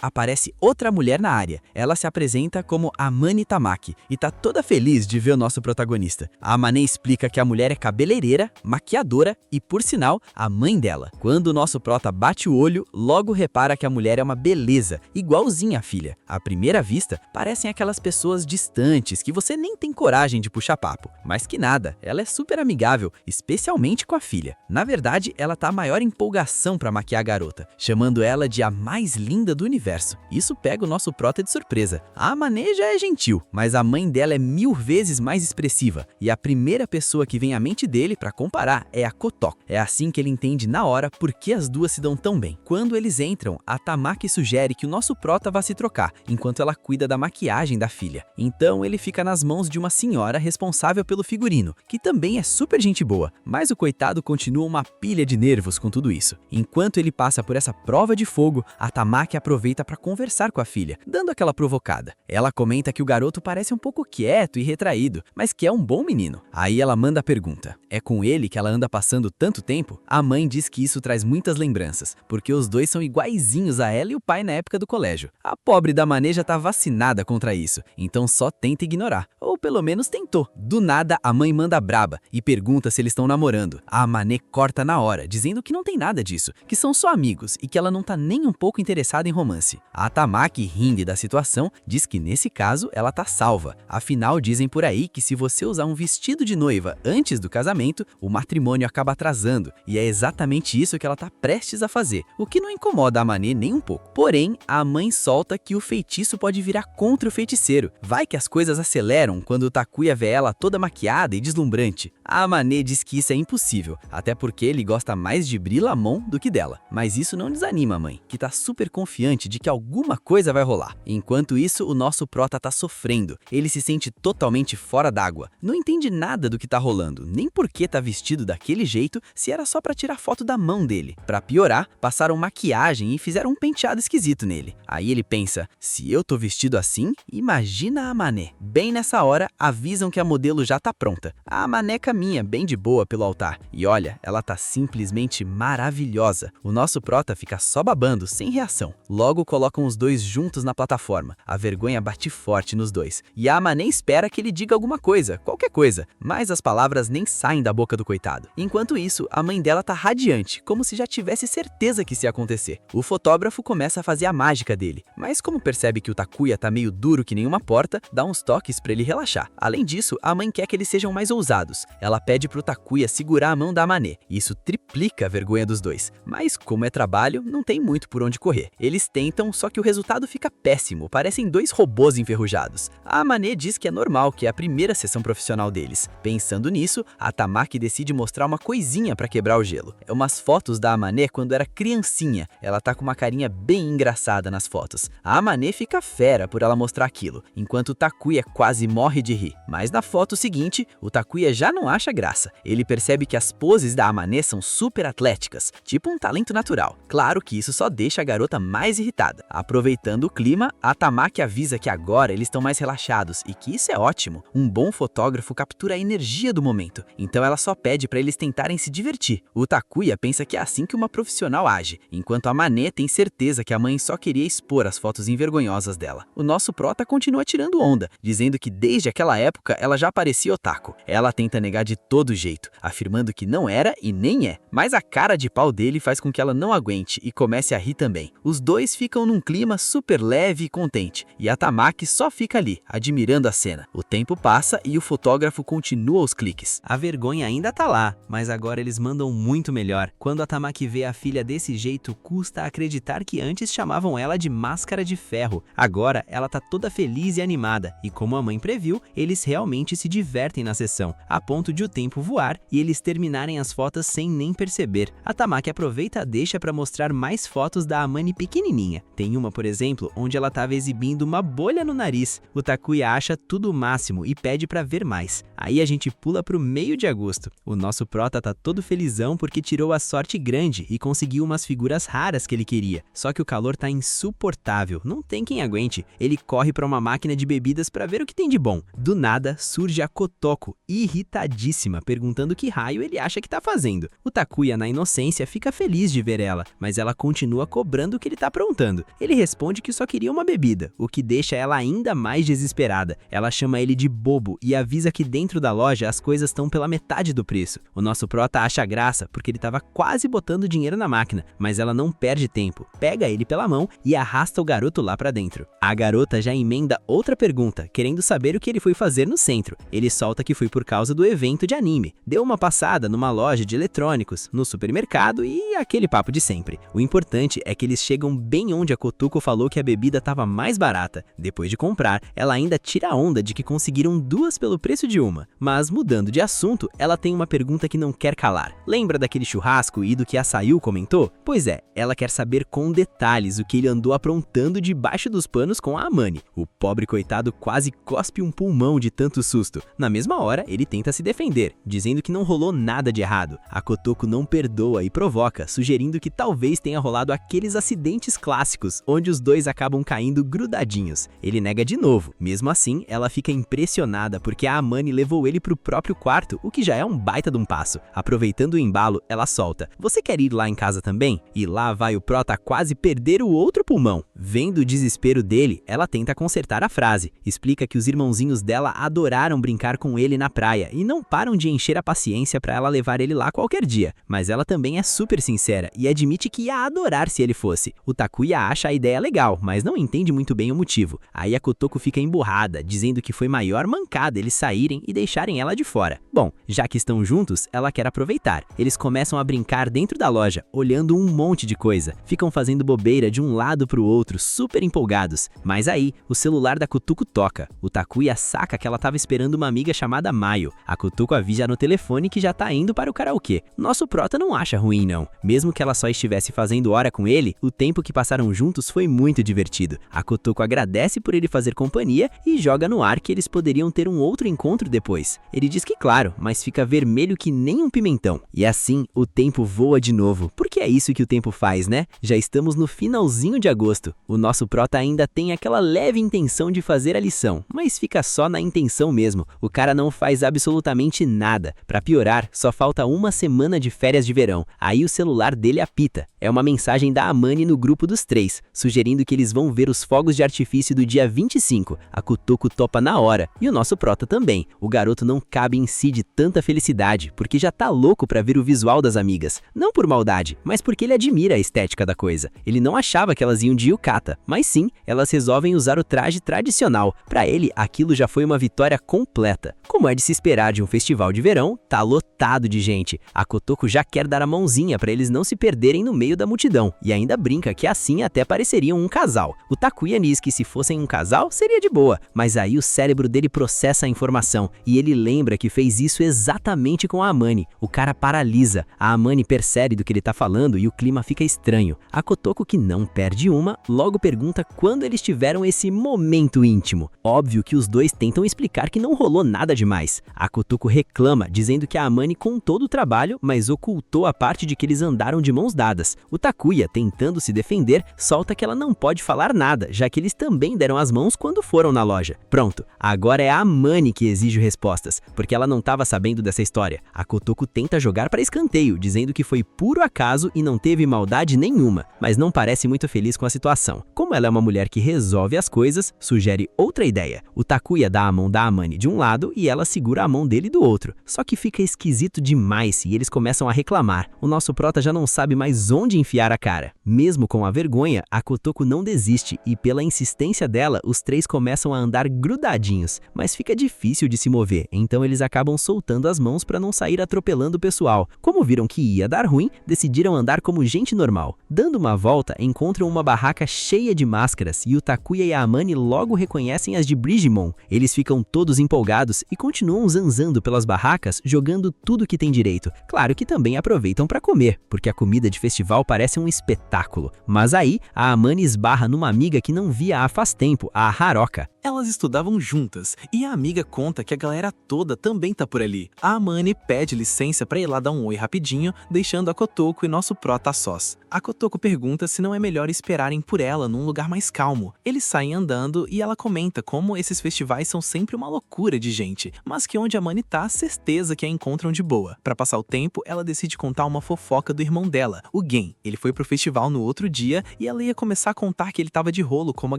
aparece outra mulher na área. Ela se apresenta como Amane Tamaki e tá toda feliz de ver o nosso protagonista. A Amane explica que a mulher é cabeleireira, maquiadora e, por sinal, a mãe dela. Quando o nosso prota bate o olho, logo repara que a mulher é uma beleza, igualzinha à filha. À primeira vista, parecem aquelas pessoas distantes que você nem tem coragem de puxar papo. Mas que nada, ela é super amigável, especialmente com a filha. Na verdade, ela tá a maior empolgação pra maquiar a garota, chamando ela de a mais linda do universo. Isso pega o nosso prota de surpresa. A Amane já é gentil, mas a mãe dela é 1000 vezes mais expressiva, e a primeira pessoa que vem à mente dele pra comparar é a Kotoko. É assim que ele entende na hora por que as duas se dão tão bem. Quando eles entram, a Tamaki sugere que o nosso prota vá se trocar, enquanto ela cuida da maquiagem da filha. Então ele fica nas mãos de uma senhora responsável pelo figurino, que também é super gente boa, mas o coitado continua uma pilha de nervos com tudo isso. Enquanto ele passa por essa prova de fogo, a Tamaki aproveita para conversar com a filha, dando aquela provocada. Ela comenta que o garoto parece um pouco quieto e retraído, mas que é um bom menino. Aí ela manda a pergunta: é com ele que ela anda passando tanto tempo? A mãe diz que isso traz muitas lembranças, porque os dois são iguaizinhos a ela e o pai na época do colégio. A pobre da Mané já tá vacinada contra isso, então só tenta ignorar, ou pelo menos tentou. Do nada, a mãe manda braba e pergunta se eles estão namorando. A Mané corta na hora, dizendo que não tem nada disso, que são só amigos e que ela não tá nem um pouco interessada em romance. A Tamaki, rindo da situação, diz que nesse caso ela tá salva. Afinal, dizem por aí que se você usar um vestido de noiva antes do casamento, o matrimônio acaba atrasando, e é exatamente isso que ela tá prestes a fazer, o que não incomoda a Mané nem um pouco. Porém, a mãe solta que o feitiço pode virar contra o feiticeiro. Vai que as coisas aceleram quando o Takuya vê ela toda maquiada e deslumbrante. A Mané diz que isso é impossível, até porque ele gosta mais de Brilamon do que dela. Mas isso não desanima a mãe, que tá super confiante de que alguma coisa vai rolar. Enquanto isso, o nosso prota tá sofrendo. Ele se sente totalmente fora d'água. Não entende nada do que tá rolando, nem por que tá vestido daquele jeito se era só pra tirar foto da mão dele. Pra piorar, passaram maquiagem e fizeram um penteado esquisito nele. Aí ele pensa: se eu tô vestido assim, imagina a Mané. Bem nessa hora, avisam que a modelo já tá pronta. A Mané caminha bem de boa pelo altar. E olha, ela tá simplesmente maravilhosa. O nosso prota fica só babando, sem reação. Logo colocam os dois juntos na plataforma. A vergonha bate forte nos dois. E a Mané espera que ele diga alguma coisa, qualquer coisa. Mas as palavras nem saem da boca do coitado. Enquanto isso, a mãe dela tá radiante, como se já tivesse certeza que isso ia acontecer. O fotógrafo começa a fazer a mágica dele. Mas como percebe que o Takuya tá meio duro que nem uma porta, dá uns toques pra ele relaxar. Além disso, a mãe quer que eles sejam mais ousados. Ela pede pro Takuya segurar a mão da Mané. Isso triplica a vergonha dos dois. Mas como é trabalho, não tem muito por onde correr. Eles tentam, só que o resultado fica péssimo, parecem dois robôs enferrujados. A Mané diz que é normal, que é a primeira sessão profissional deles. Pensando nisso, a Tamaki decide mostrar uma coisinha pra quebrar o gelo. É umas fotos da Mané quando era criancinha. Ela tá com uma carinha bem engraçada nas fotos. A Mané fica fera por ela mostrar aquilo, enquanto o Takuya quase morre de rir. Mas na foto seguinte, o Takuya já não acha graça. Ele percebe que as poses da Mané são super atléticas, tipo um talento natural. Claro que isso só deixa a garota mais irritada. Aproveitando o clima, a Tamaki avisa que agora eles estão mais relaxados e que isso é ótimo. Um bom fotógrafo captura a energia do momento, então ela só pede para eles tentarem se divertir. O Takuya pensa que é assim que uma profissional age, enquanto a Mané tem certeza que a mãe só queria expor as fotos envergonhosas dela. O nosso prota continua tirando onda, dizendo que desde aquela época ela já parecia otaku. Ela tenta negar de todo jeito, afirmando que não era e nem é, mas a cara de pau dele faz com que ela não aguente e comece a rir também. Os dois ficam num clima super leve e contente, e a Tamaki só fica ali, admirando a cena. O tempo passa e o fotógrafo continua os cliques. A vergonha ainda tá lá, mas agora eles mandam muito melhor. Quando a Tamaki vê a filha desse jeito, custa acreditar que antes chamavam ela de Máscara de Ferro. Agora ela tá toda feliz e animada, e como a mãe previu, eles realmente se divertem na sessão, a ponto de o tempo voar e eles terminarem as fotos sem nem perceber. A Tamaki aproveita a deixa para mostrar mais fotos da Amane pequenininha. Tem uma, por exemplo, onde ela estava exibindo uma bolha no nariz. O Takuya acha tudo o máximo e pede para ver mais. Aí a gente pula pro meio de agosto. O nosso prota tá todo felizão porque tirou a sorte grande e conseguiu umas figuras raras que ele queria. Só que o calor tá insuportável, não tem quem aguente. Ele corre para uma máquina de bebidas para ver o que tem de bom. Do nada, surge a Kotoko, irritadíssima, perguntando que raio ele acha que tá fazendo. O Takuya, na inocência, fica feliz de ver ela, mas ela continua cobrando o que ele tá aprontando. Ele responde que só queria uma bebida, o que deixa ela ainda mais desesperada. Ela chama ele de bobo e avisa que dentro da loja as coisas estão pela metade do preço. O nosso prota acha graça porque ele tava quase botando dinheiro na máquina, mas ela não perde tempo, pega ele pela mão e arrasta o garoto lá pra dentro. A garota já emenda outra pergunta, querendo saber o que ele foi fazer no centro. Ele solta que foi por causa do evento de anime. Deu uma passada numa loja de eletrônicos, no supermercado e aquele papo de sempre. O importante é que eles chegam bem onde a Kotoko falou que a bebida estava mais barata. Depois de comprar, ela ainda tira a onda de que conseguiram duas pelo preço de uma. Mas mudando de assunto, ela tem uma pergunta que não quer calar. Lembra daquele churrasco e do que a Sayu comentou? Pois é, ela quer saber com detalhes o que ele andou aprontando debaixo dos panos com a Amane. O pobre coitado quase cospe cospe um pulmão de tanto susto. Na mesma hora, ele tenta se defender, dizendo que não rolou nada de errado. A Kotoko não perdoa e provoca, sugerindo que talvez tenha rolado aqueles acidentes clássicos, onde os dois acabam caindo grudadinhos. Ele nega de novo. Mesmo assim, ela fica impressionada porque a Amani levou ele pro próprio quarto, o que já é um baita de um passo. Aproveitando o embalo, ela solta: "Você quer ir lá em casa também?" E lá vai o prota quase perder o outro pulmão. Vendo o desespero dele, ela tenta consertar a frase. Explica que os irmãozinhos dela adoraram brincar com ele na praia e não param de encher a paciência pra ela levar ele lá qualquer dia. Mas ela também é super sincera e admite que ia adorar se ele fosse. O Takuya acha a ideia legal, mas não entende muito bem o motivo. Aí a Kotoko fica emburrada, dizendo que foi maior mancada eles saírem e deixarem ela de fora. Bom, já que estão juntos, ela quer aproveitar. Eles começam a brincar dentro da loja, olhando um monte de coisa. Ficam fazendo bobeira de um lado pro outro, super empolgados. Mas aí, o celular da Kotoko toca. O Takuya saca que ela tava esperando uma amiga chamada Mayo. A Kotoko avisa no telefone que já tá indo para o karaokê. Nosso prota não acha ruim não. Mesmo que ela só estivesse fazendo hora com ele, o tempo que passaram juntos foi muito divertido. A Kotoko agradece por ele fazer companhia e joga no ar que eles poderiam ter um outro encontro depois. Ele diz que claro, mas fica vermelho que nem um pimentão. E assim, o tempo voa de novo. Porque é isso que o tempo faz, né? Já estamos no finalzinho de agosto. O nosso prota ainda tem aquela leve intenção de fazer a lição, mas fica só na intenção mesmo. O cara não faz absolutamente nada. Pra piorar, só falta uma semana de férias de verão. Aí o celular dele apita. É uma mensagem da Amani no grupo dos três, sugerindo que eles vão ver os fogos de artifício do dia 25. A Kotoko topa na hora, e o nosso prota também. O garoto não cabe em si de tanta felicidade, porque já tá louco pra ver o visual das amigas. Não por maldade, mas porque ele admira a estética da coisa. Ele não achava que elas iam de yukata, mas sim, elas resolvem usar o traje tradicional. Pra ele, aquilo já foi uma vitória completa. Como é de se esperar de um festival de verão, tá lotado de gente. A Kotoko já quer dar a mãozinha pra eles não se perderem no meio da multidão, e ainda brinca que assim até pareceriam um casal. O Takuya diz que se fossem um casal, seria de boa, mas aí o cérebro dele processa a informação, e ele lembra que fez isso exatamente com a Amani. O cara paralisa, a Amani percebe do que ele tá falando e o clima fica estranho. A Kotoko, que não perde uma, logo pergunta quando eles tiveram esse momento íntimo. Óbvio que os dois tentam explicar que não rolou nada demais. A Kotoko reclama, dizendo que a Amani contou do trabalho, mas ocultou a parte de que eles andaram de mãos dadas. O Takuya, tentando se defender, solta que ela não pode falar nada, já que eles também deram as mãos quando foram na loja. Pronto, agora é a Amani que exige respostas, porque ela não estava sabendo dessa história. A Kotoko tenta jogar para escanteio, dizendo que foi puro acaso e não teve maldade nenhuma, mas não parece muito feliz com a situação. Como ela é uma mulher que resolve as coisas, sugere outra ideia. O Takuya dá a mão da Amani de um lado e ela segura a mão dele do outro. Só que fica esquisito demais e eles começam a reclamar. O nosso prota já não sabe mais onde enfiar a cara. Mesmo com a vergonha, a Kotoko não desiste e pela insistência dela, os três começam a andar grudadinhos. Mas fica difícil de se mover, então eles acabam soltando as mãos para não sair atropelando o pessoal. Como viram que ia dar ruim, decidiram andar como gente normal. Dando uma volta, encontram uma barraca cheia de máscaras e o Takuya e a Amani logo reconhecem as de Brigimon. Eles ficam todos empolgados e continuam zanzando pelas barracas, jogando tudo que tem direito. Claro que também aproveitam para comer, porque a comida de festival parece um espetáculo. Mas aí, a Amani esbarra numa amiga que não via há faz tempo, a Haruka. Elas estudavam juntas, e a amiga conta que a galera toda também tá por ali. A Amani pede licença pra ir lá dar um oi rapidinho, deixando a Kotoko e nosso prota a sós. A Kotoko pergunta se não é melhor esperarem por ela num lugar mais calmo. Eles saem andando e ela comenta como esses festivais são sempre uma loucura de gente, mas que onde a Amani tá, certeza que a encontram de boa. Pra passar o tempo, ela decide contar uma fofoca do irmão dela, o Gen. Ele foi pro festival no outro dia e ela ia começar a contar que ele tava de rolo com uma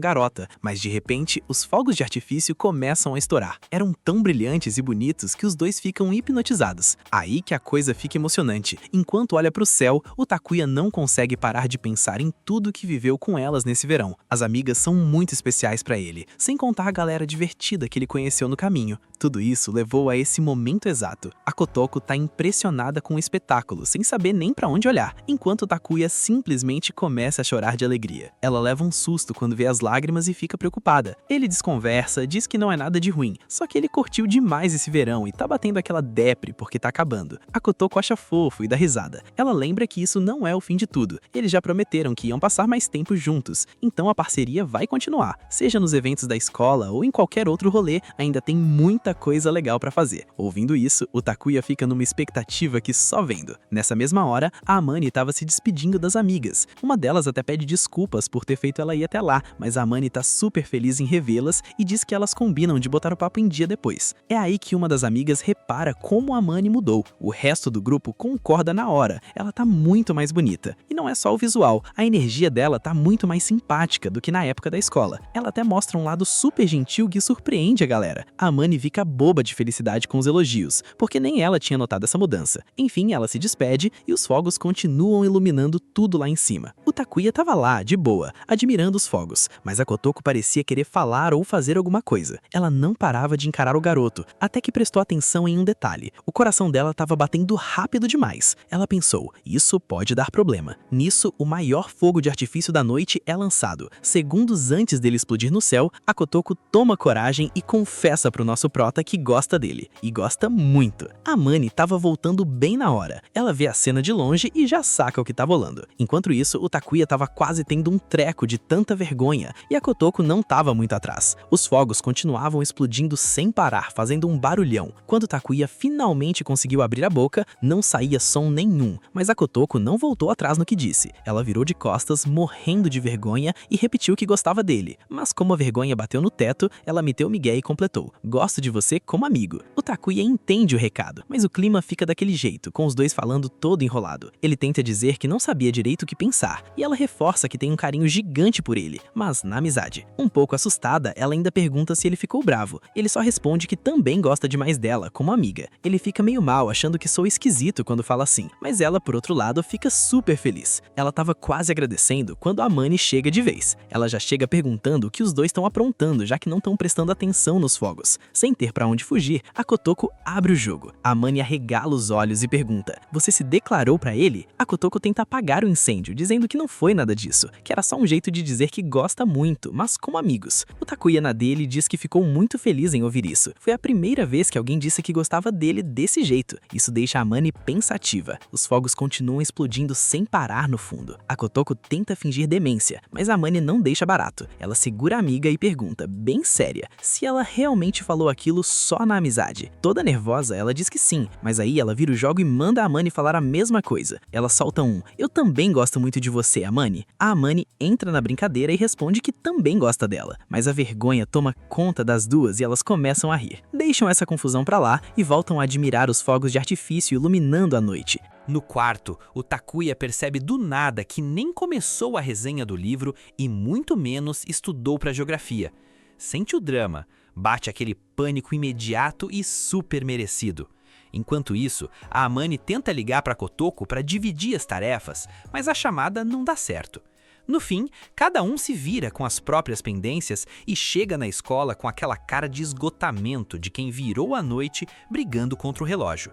garota, mas de repente, os fogos de artifício começam a estourar. Eram tão brilhantes e bonitos que os dois ficam hipnotizados. Aí que a coisa fica emocionante. Enquanto olha pro céu, o Takuya não consegue parar de pensar em tudo que viveu com elas nesse verão. As amigas são muito especiais pra ele, sem contar a galera divertida que ele conheceu no caminho. Tudo isso levou a esse momento exato. A Kotoko tá impressionada com o espetáculo, sem saber nem pra onde olhar, enquanto Takuya simplesmente começa a chorar de alegria. Ela leva um susto quando vê as lágrimas e fica preocupada. Ele desconversa, diz que não é nada de ruim, só que ele curtiu demais esse verão e tá batendo aquela depre porque tá acabando. A Kotoko acha fofo e dá risada. Ela lembra que isso não é o fim de tudo. Eles já prometeram que iam passar mais tempo juntos, então a parceria vai continuar. Seja nos eventos da escola ou em qualquer outro rolê, ainda tem muita coisa legal pra fazer. Ouvindo isso, o Takuya fica numa expectativa que só vendo. Nessa mesma hora, a Amane estava se despedindo das amigas. Uma delas até pede desculpas por ter feito ela ir até lá, mas a Amane tá super feliz em revê-las e diz que elas combinam de botar o papo em dia depois. É aí que uma das amigas repara como a Amane mudou. O resto do grupo concorda na hora. Ela tá muito mais bonita. E não é só o visual, a energia dela tá muito mais simpática do que na época da escola. Ela até mostra um lado super gentil que surpreende a galera. A Amane fica boba de felicidade com os elogios, porque nem ela tinha notado essa mudança. Enfim, ela se despede e os fogos continuam iluminando tudo lá em cima. O Takuya tava lá, de boa, admirando os fogos, mas a Kotoko parecia querer falar ou fazer alguma coisa. Ela não parava de encarar o garoto, até que prestou atenção em um detalhe. O coração dela estava batendo rápido demais. Ela pensou, isso pode dar problema. Nisso, o maior fogo de artifício da noite é lançado. Segundos antes dele explodir no céu, a Kotoko toma coragem e confessa pro nosso prota que gosta dele. E gosta muito. A Amane tava voltando bem na hora. Ela vê a cena de longe e já saca o que tá rolando. Enquanto isso, o Takuya tava quase tendo um treco de tanta vergonha e a Kotoko não tava muito atrás. Os fogos continuavam explodindo sem parar, fazendo um barulhão. Quando Takuya finalmente conseguiu abrir a boca, não saía som nenhum, mas a Kotoko não voltou atrás no que disse. Ela virou de costas, morrendo de vergonha e repetiu que gostava dele. Mas como a vergonha bateu no teto, ela meteu migué e completou: gosto de você como amigo. O Takuya entende o recado, mas o clima fica daquele jeito, com os dois falando todo enrolado. Ele tenta dizer que não sabia direito o que pensar, e ela reforça que tem um carinho gigante por ele, mas na amizade. Um pouco assustada, ela ainda pergunta se ele ficou bravo. Ele só responde que também gosta demais dela, como amiga. Ele fica meio mal, achando que sou esquisito quando fala assim, mas ela, por outro lado, fica super feliz. Ela tava quase agradecendo quando a Amane chega de vez. Ela já chega perguntando o que os dois estão aprontando, já que não estão prestando atenção nos fogos. Sem ter pra onde fugir, a Kotoko abre o jogo. A Amane arregala os olhos e pergunta: você se declarou pra ele? A Kotoko tenta apagar o incêndio, dizendo que não foi nada disso, que era só um jeito de dizer que gosta muito, mas como amigos. O Takuya na dele diz que ficou muito feliz em ouvir isso. Foi a primeira vez que alguém disse que gostava dele desse jeito. Isso deixa a Amane pensativa. Os fogos continuam explodindo sem parar no fundo. A Kotoko tenta fingir demência, mas a Amane não deixa barato. Ela segura a amiga e pergunta, bem séria, se ela realmente falou aquilo só na amizade. Toda nervosa, ela diz que sim, mas aí ela vira o jogo e manda a Amane falar a mesma coisa. Ela solta um: eu também gosto muito de você, Amane. A Amane entra na brincadeira e responde que também gosta dela, mas a vergonha toma conta das duas e elas começam a rir. Deixam essa confusão pra lá e voltam a admirar os fogos de artifício iluminando a noite. No quarto, o Takuya percebe do nada que nem começou a resenha do livro e muito menos estudou para geografia. Sente o drama, bate aquele pânico imediato e super merecido. Enquanto isso, a Amane tenta ligar para Kotoko para dividir as tarefas, mas a chamada não dá certo. No fim, cada um se vira com as próprias pendências e chega na escola com aquela cara de esgotamento de quem virou a noite brigando contra o relógio.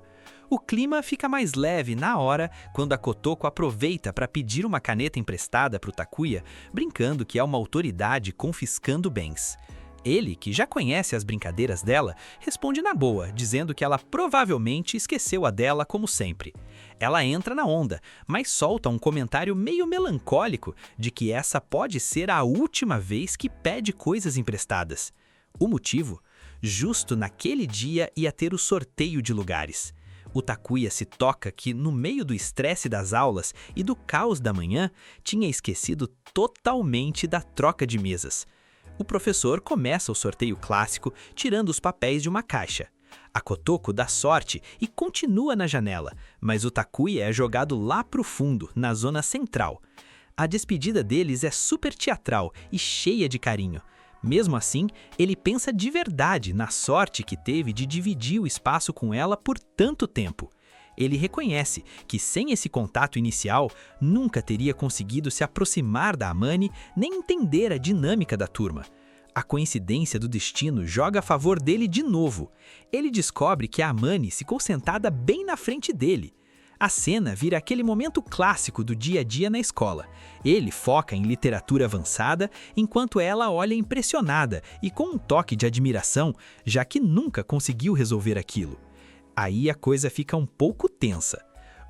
O clima fica mais leve na hora quando a Kotoko aproveita para pedir uma caneta emprestada para o Takuya, brincando que é uma autoridade confiscando bens. Ele, que já conhece as brincadeiras dela, responde na boa, dizendo que ela provavelmente esqueceu a dela como sempre. Ela entra na onda, mas solta um comentário meio melancólico de que essa pode ser a última vez que pede coisas emprestadas. O motivo? Justo naquele dia ia ter o sorteio de lugares. O Takuya se toca que, no meio do estresse das aulas e do caos da manhã, tinha esquecido totalmente da troca de mesas. O professor começa o sorteio clássico tirando os papéis de uma caixa. A Kotoko dá sorte e continua na janela, mas o Takuya é jogado lá pro fundo, na zona central. A despedida deles é super teatral e cheia de carinho. Mesmo assim, ele pensa de verdade na sorte que teve de dividir o espaço com ela por tanto tempo. Ele reconhece que sem esse contato inicial, nunca teria conseguido se aproximar da Amane nem entender a dinâmica da turma. A coincidência do destino joga a favor dele de novo. Ele descobre que a Amani ficou sentada bem na frente dele. A cena vira aquele momento clássico do dia a dia na escola. Ele foca em literatura avançada, enquanto ela olha impressionada e com um toque de admiração, já que nunca conseguiu resolver aquilo. Aí a coisa fica um pouco tensa.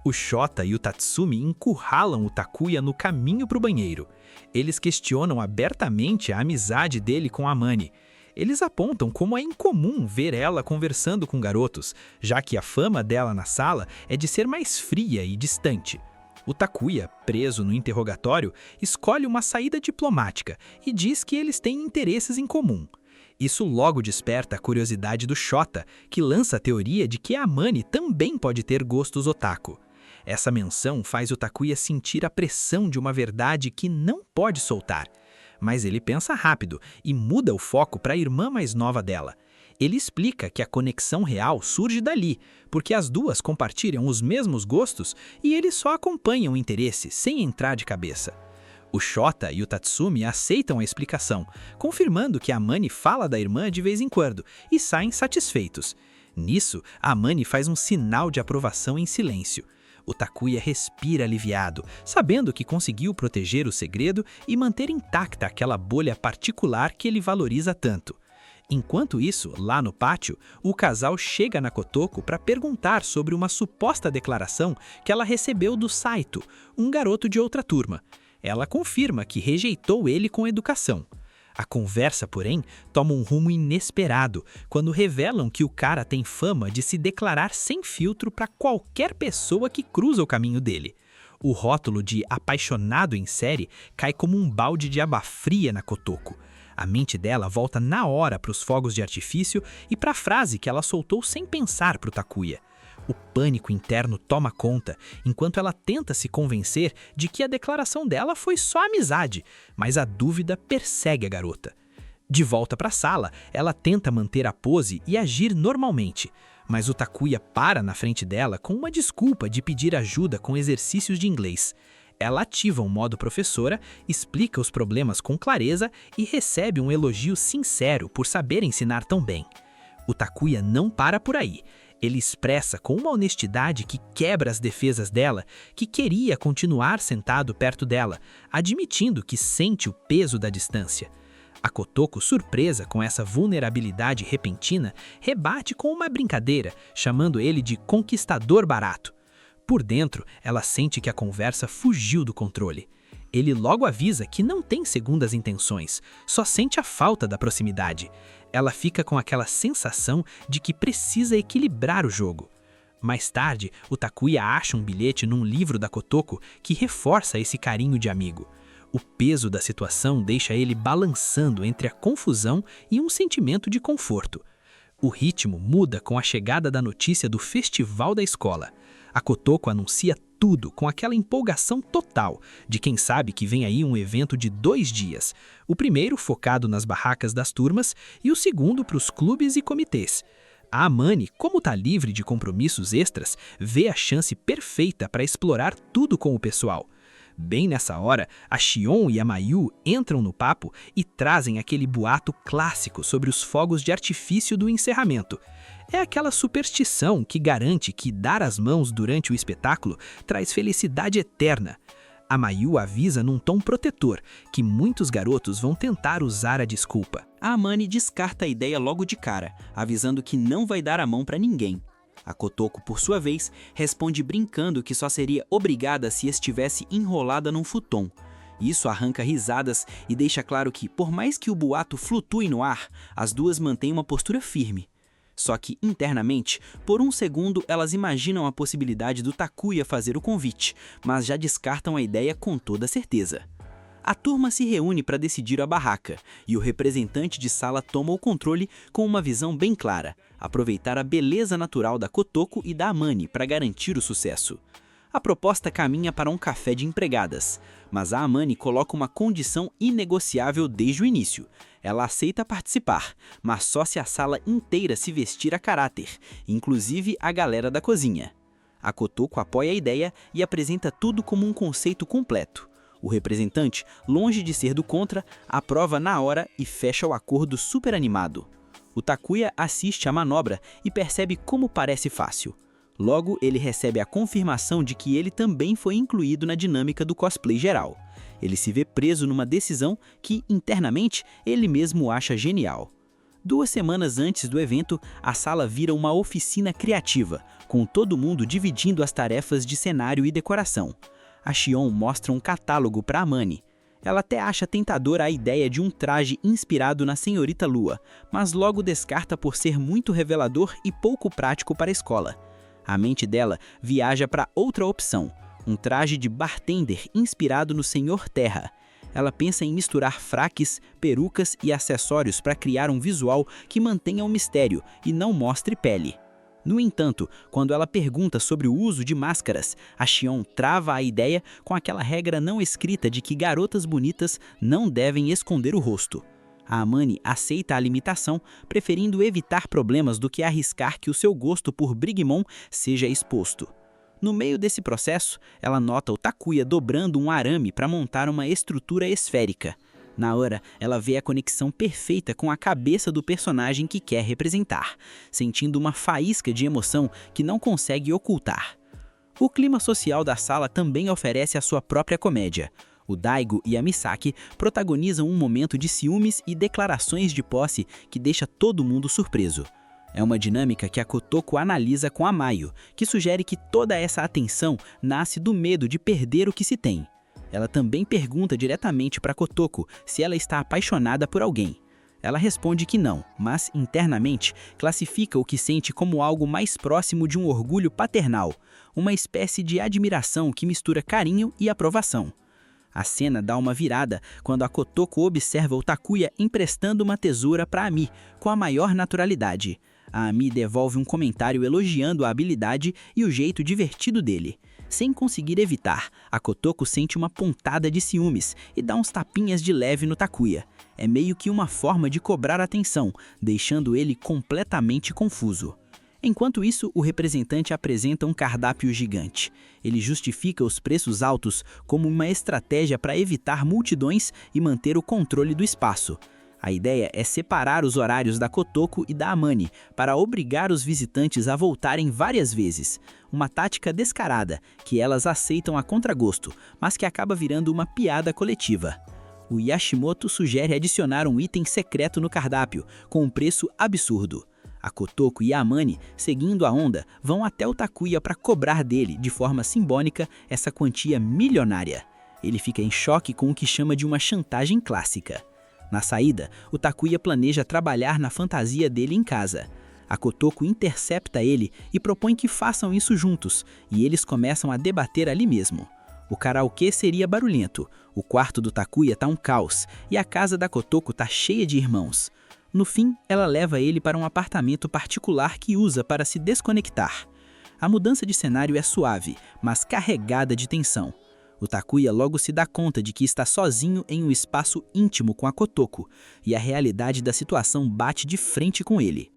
O Shota e o Tatsumi encurralam o Takuya no caminho para o banheiro. Eles questionam abertamente a amizade dele com a Amani. Eles apontam como é incomum ver ela conversando com garotos, já que a fama dela na sala é de ser mais fria e distante. O Takuya, preso no interrogatório, escolhe uma saída diplomática e diz que eles têm interesses em comum. Isso logo desperta a curiosidade do Shota, que lança a teoria de que a Amani também pode ter gostos otaku. Essa menção faz o Takuya sentir a pressão de uma verdade que não pode soltar. Mas ele pensa rápido e muda o foco para a irmã mais nova dela. Ele explica que a conexão real surge dali, porque as duas compartilham os mesmos gostos e eles só acompanham o interesse, sem entrar de cabeça. O Shota e o Tatsumi aceitam a explicação, confirmando que a Amani fala da irmã de vez em quando e saem satisfeitos. Nisso, a Amani faz um sinal de aprovação em silêncio. O Takuya respira aliviado, sabendo que conseguiu proteger o segredo e manter intacta aquela bolha particular que ele valoriza tanto. Enquanto isso, lá no pátio, o casal chega na Kotoko para perguntar sobre uma suposta declaração que ela recebeu do Saito, um garoto de outra turma. Ela confirma que rejeitou ele com educação. A conversa, porém, toma um rumo inesperado quando revelam que o cara tem fama de se declarar sem filtro para qualquer pessoa que cruza o caminho dele. O rótulo de apaixonado em série cai como um balde de água fria na Kotoko. A mente dela volta na hora para os fogos de artifício e para a frase que ela soltou sem pensar para o Takuya. O pânico interno toma conta, enquanto ela tenta se convencer de que a declaração dela foi só amizade, mas a dúvida persegue a garota. De volta para a sala, ela tenta manter a pose e agir normalmente, mas o Takuya para na frente dela com uma desculpa de pedir ajuda com exercícios de inglês. Ela ativa o modo professora, explica os problemas com clareza e recebe um elogio sincero por saber ensinar tão bem. O Takuya não para por aí. Ele expressa com uma honestidade que quebra as defesas dela que queria continuar sentado perto dela, admitindo que sente o peso da distância. A Kotoko, surpresa com essa vulnerabilidade repentina, rebate com uma brincadeira, chamando ele de conquistador barato. Por dentro, ela sente que a conversa fugiu do controle. Ele logo avisa que não tem segundas intenções, só sente a falta da proximidade. Ela fica com aquela sensação de que precisa equilibrar o jogo. Mais tarde, o Takuya acha um bilhete num livro da Kotoko que reforça esse carinho de amigo. O peso da situação deixa ele balançando entre a confusão e um sentimento de conforto. O ritmo muda com a chegada da notícia do festival da escola. A Kotoko anuncia tudo com aquela empolgação total de quem sabe que vem aí um evento de 2 dias. O primeiro focado nas barracas das turmas e o segundo para os clubes e comitês. A Amani, como está livre de compromissos extras, vê a chance perfeita para explorar tudo com o pessoal. Bem nessa hora, a Shion e a Mayu entram no papo e trazem aquele boato clássico sobre os fogos de artifício do encerramento. É aquela superstição que garante que dar as mãos durante o espetáculo traz felicidade eterna. A Mayu avisa num tom protetor que muitos garotos vão tentar usar a desculpa. A Amani descarta a ideia logo de cara, avisando que não vai dar a mão para ninguém. A Kotoko, por sua vez, responde brincando que só seria obrigada se estivesse enrolada num futon. Isso arranca risadas e deixa claro que, por mais que o boato flutue no ar, as duas mantêm uma postura firme. Só que, internamente, por um segundo elas imaginam a possibilidade do Takuya fazer o convite, mas já descartam a ideia com toda certeza. A turma se reúne para decidir a barraca, e o representante de sala toma o controle com uma visão bem clara: aproveitar a beleza natural da Kotoko e da Amani para garantir o sucesso. A proposta caminha para um café de empregadas, mas a Amani coloca uma condição inegociável desde o início. Ela aceita participar, mas só se a sala inteira se vestir a caráter, inclusive a galera da cozinha. A Kotoko apoia a ideia e apresenta tudo como um conceito completo. O representante, longe de ser do contra, aprova na hora e fecha o acordo super animado. O Takuya assiste à manobra e percebe como parece fácil. Logo, ele recebe a confirmação de que ele também foi incluído na dinâmica do cosplay geral. Ele se vê preso numa decisão que, internamente, ele mesmo acha genial. 2 semanas antes do evento, a sala vira uma oficina criativa, com todo mundo dividindo as tarefas de cenário e decoração. A Shion mostra um catálogo para Amani. Ela até acha tentadora a ideia de um traje inspirado na Senhorita Lua, mas logo descarta por ser muito revelador e pouco prático para a escola. A mente dela viaja para outra opção, um traje de bartender inspirado no Senhor Terra. Ela pensa em misturar fraques, perucas e acessórios para criar um visual que mantenha o mistério e não mostre pele. No entanto, quando ela pergunta sobre o uso de máscaras, a Shion trava a ideia com aquela regra não escrita de que garotas bonitas não devem esconder o rosto. A Amani aceita a limitação, preferindo evitar problemas do que arriscar que o seu gosto por Brigmon seja exposto. No meio desse processo, ela nota o Takuya dobrando um arame para montar uma estrutura esférica. Na hora, ela vê a conexão perfeita com a cabeça do personagem que quer representar, sentindo uma faísca de emoção que não consegue ocultar. O clima social da sala também oferece a sua própria comédia. O Daigo e a Misaki protagonizam um momento de ciúmes e declarações de posse que deixa todo mundo surpreso. É uma dinâmica que a Kotoko analisa com a Maio, que sugere que toda essa atenção nasce do medo de perder o que se tem. Ela também pergunta diretamente para Kotoko se ela está apaixonada por alguém. Ela responde que não, mas internamente classifica o que sente como algo mais próximo de um orgulho paternal, uma espécie de admiração que mistura carinho e aprovação. A cena dá uma virada quando a Kotoko observa o Takuya emprestando uma tesoura para Ami, com a maior naturalidade. A Ami devolve um comentário elogiando a habilidade e o jeito divertido dele. Sem conseguir evitar, a Kotoko sente uma pontada de ciúmes e dá uns tapinhas de leve no Takuya. É meio que uma forma de cobrar atenção, deixando ele completamente confuso. Enquanto isso, o representante apresenta um cardápio gigante. Ele justifica os preços altos como uma estratégia para evitar multidões e manter o controle do espaço. A ideia é separar os horários da Kotoko e da Amani para obrigar os visitantes a voltarem várias vezes. Uma tática descarada, que elas aceitam a contragosto, mas que acaba virando uma piada coletiva. O Yashimoto sugere adicionar um item secreto no cardápio, com um preço absurdo. A Kotoko e a Amani, seguindo a onda, vão até o Takuya para cobrar dele, de forma simbólica, essa quantia milionária. Ele fica em choque com o que chama de uma chantagem clássica. Na saída, o Takuya planeja trabalhar na fantasia dele em casa. A Kotoko intercepta ele e propõe que façam isso juntos, e eles começam a debater ali mesmo. O karaokê seria barulhento, o quarto do Takuya tá um caos, e a casa da Kotoko tá cheia de irmãos. No fim, ela leva ele para um apartamento particular que usa para se desconectar. A mudança de cenário é suave, mas carregada de tensão. O Takuya logo se dá conta de que está sozinho em um espaço íntimo com a Kotoko, e a realidade da situação bate de frente com ele.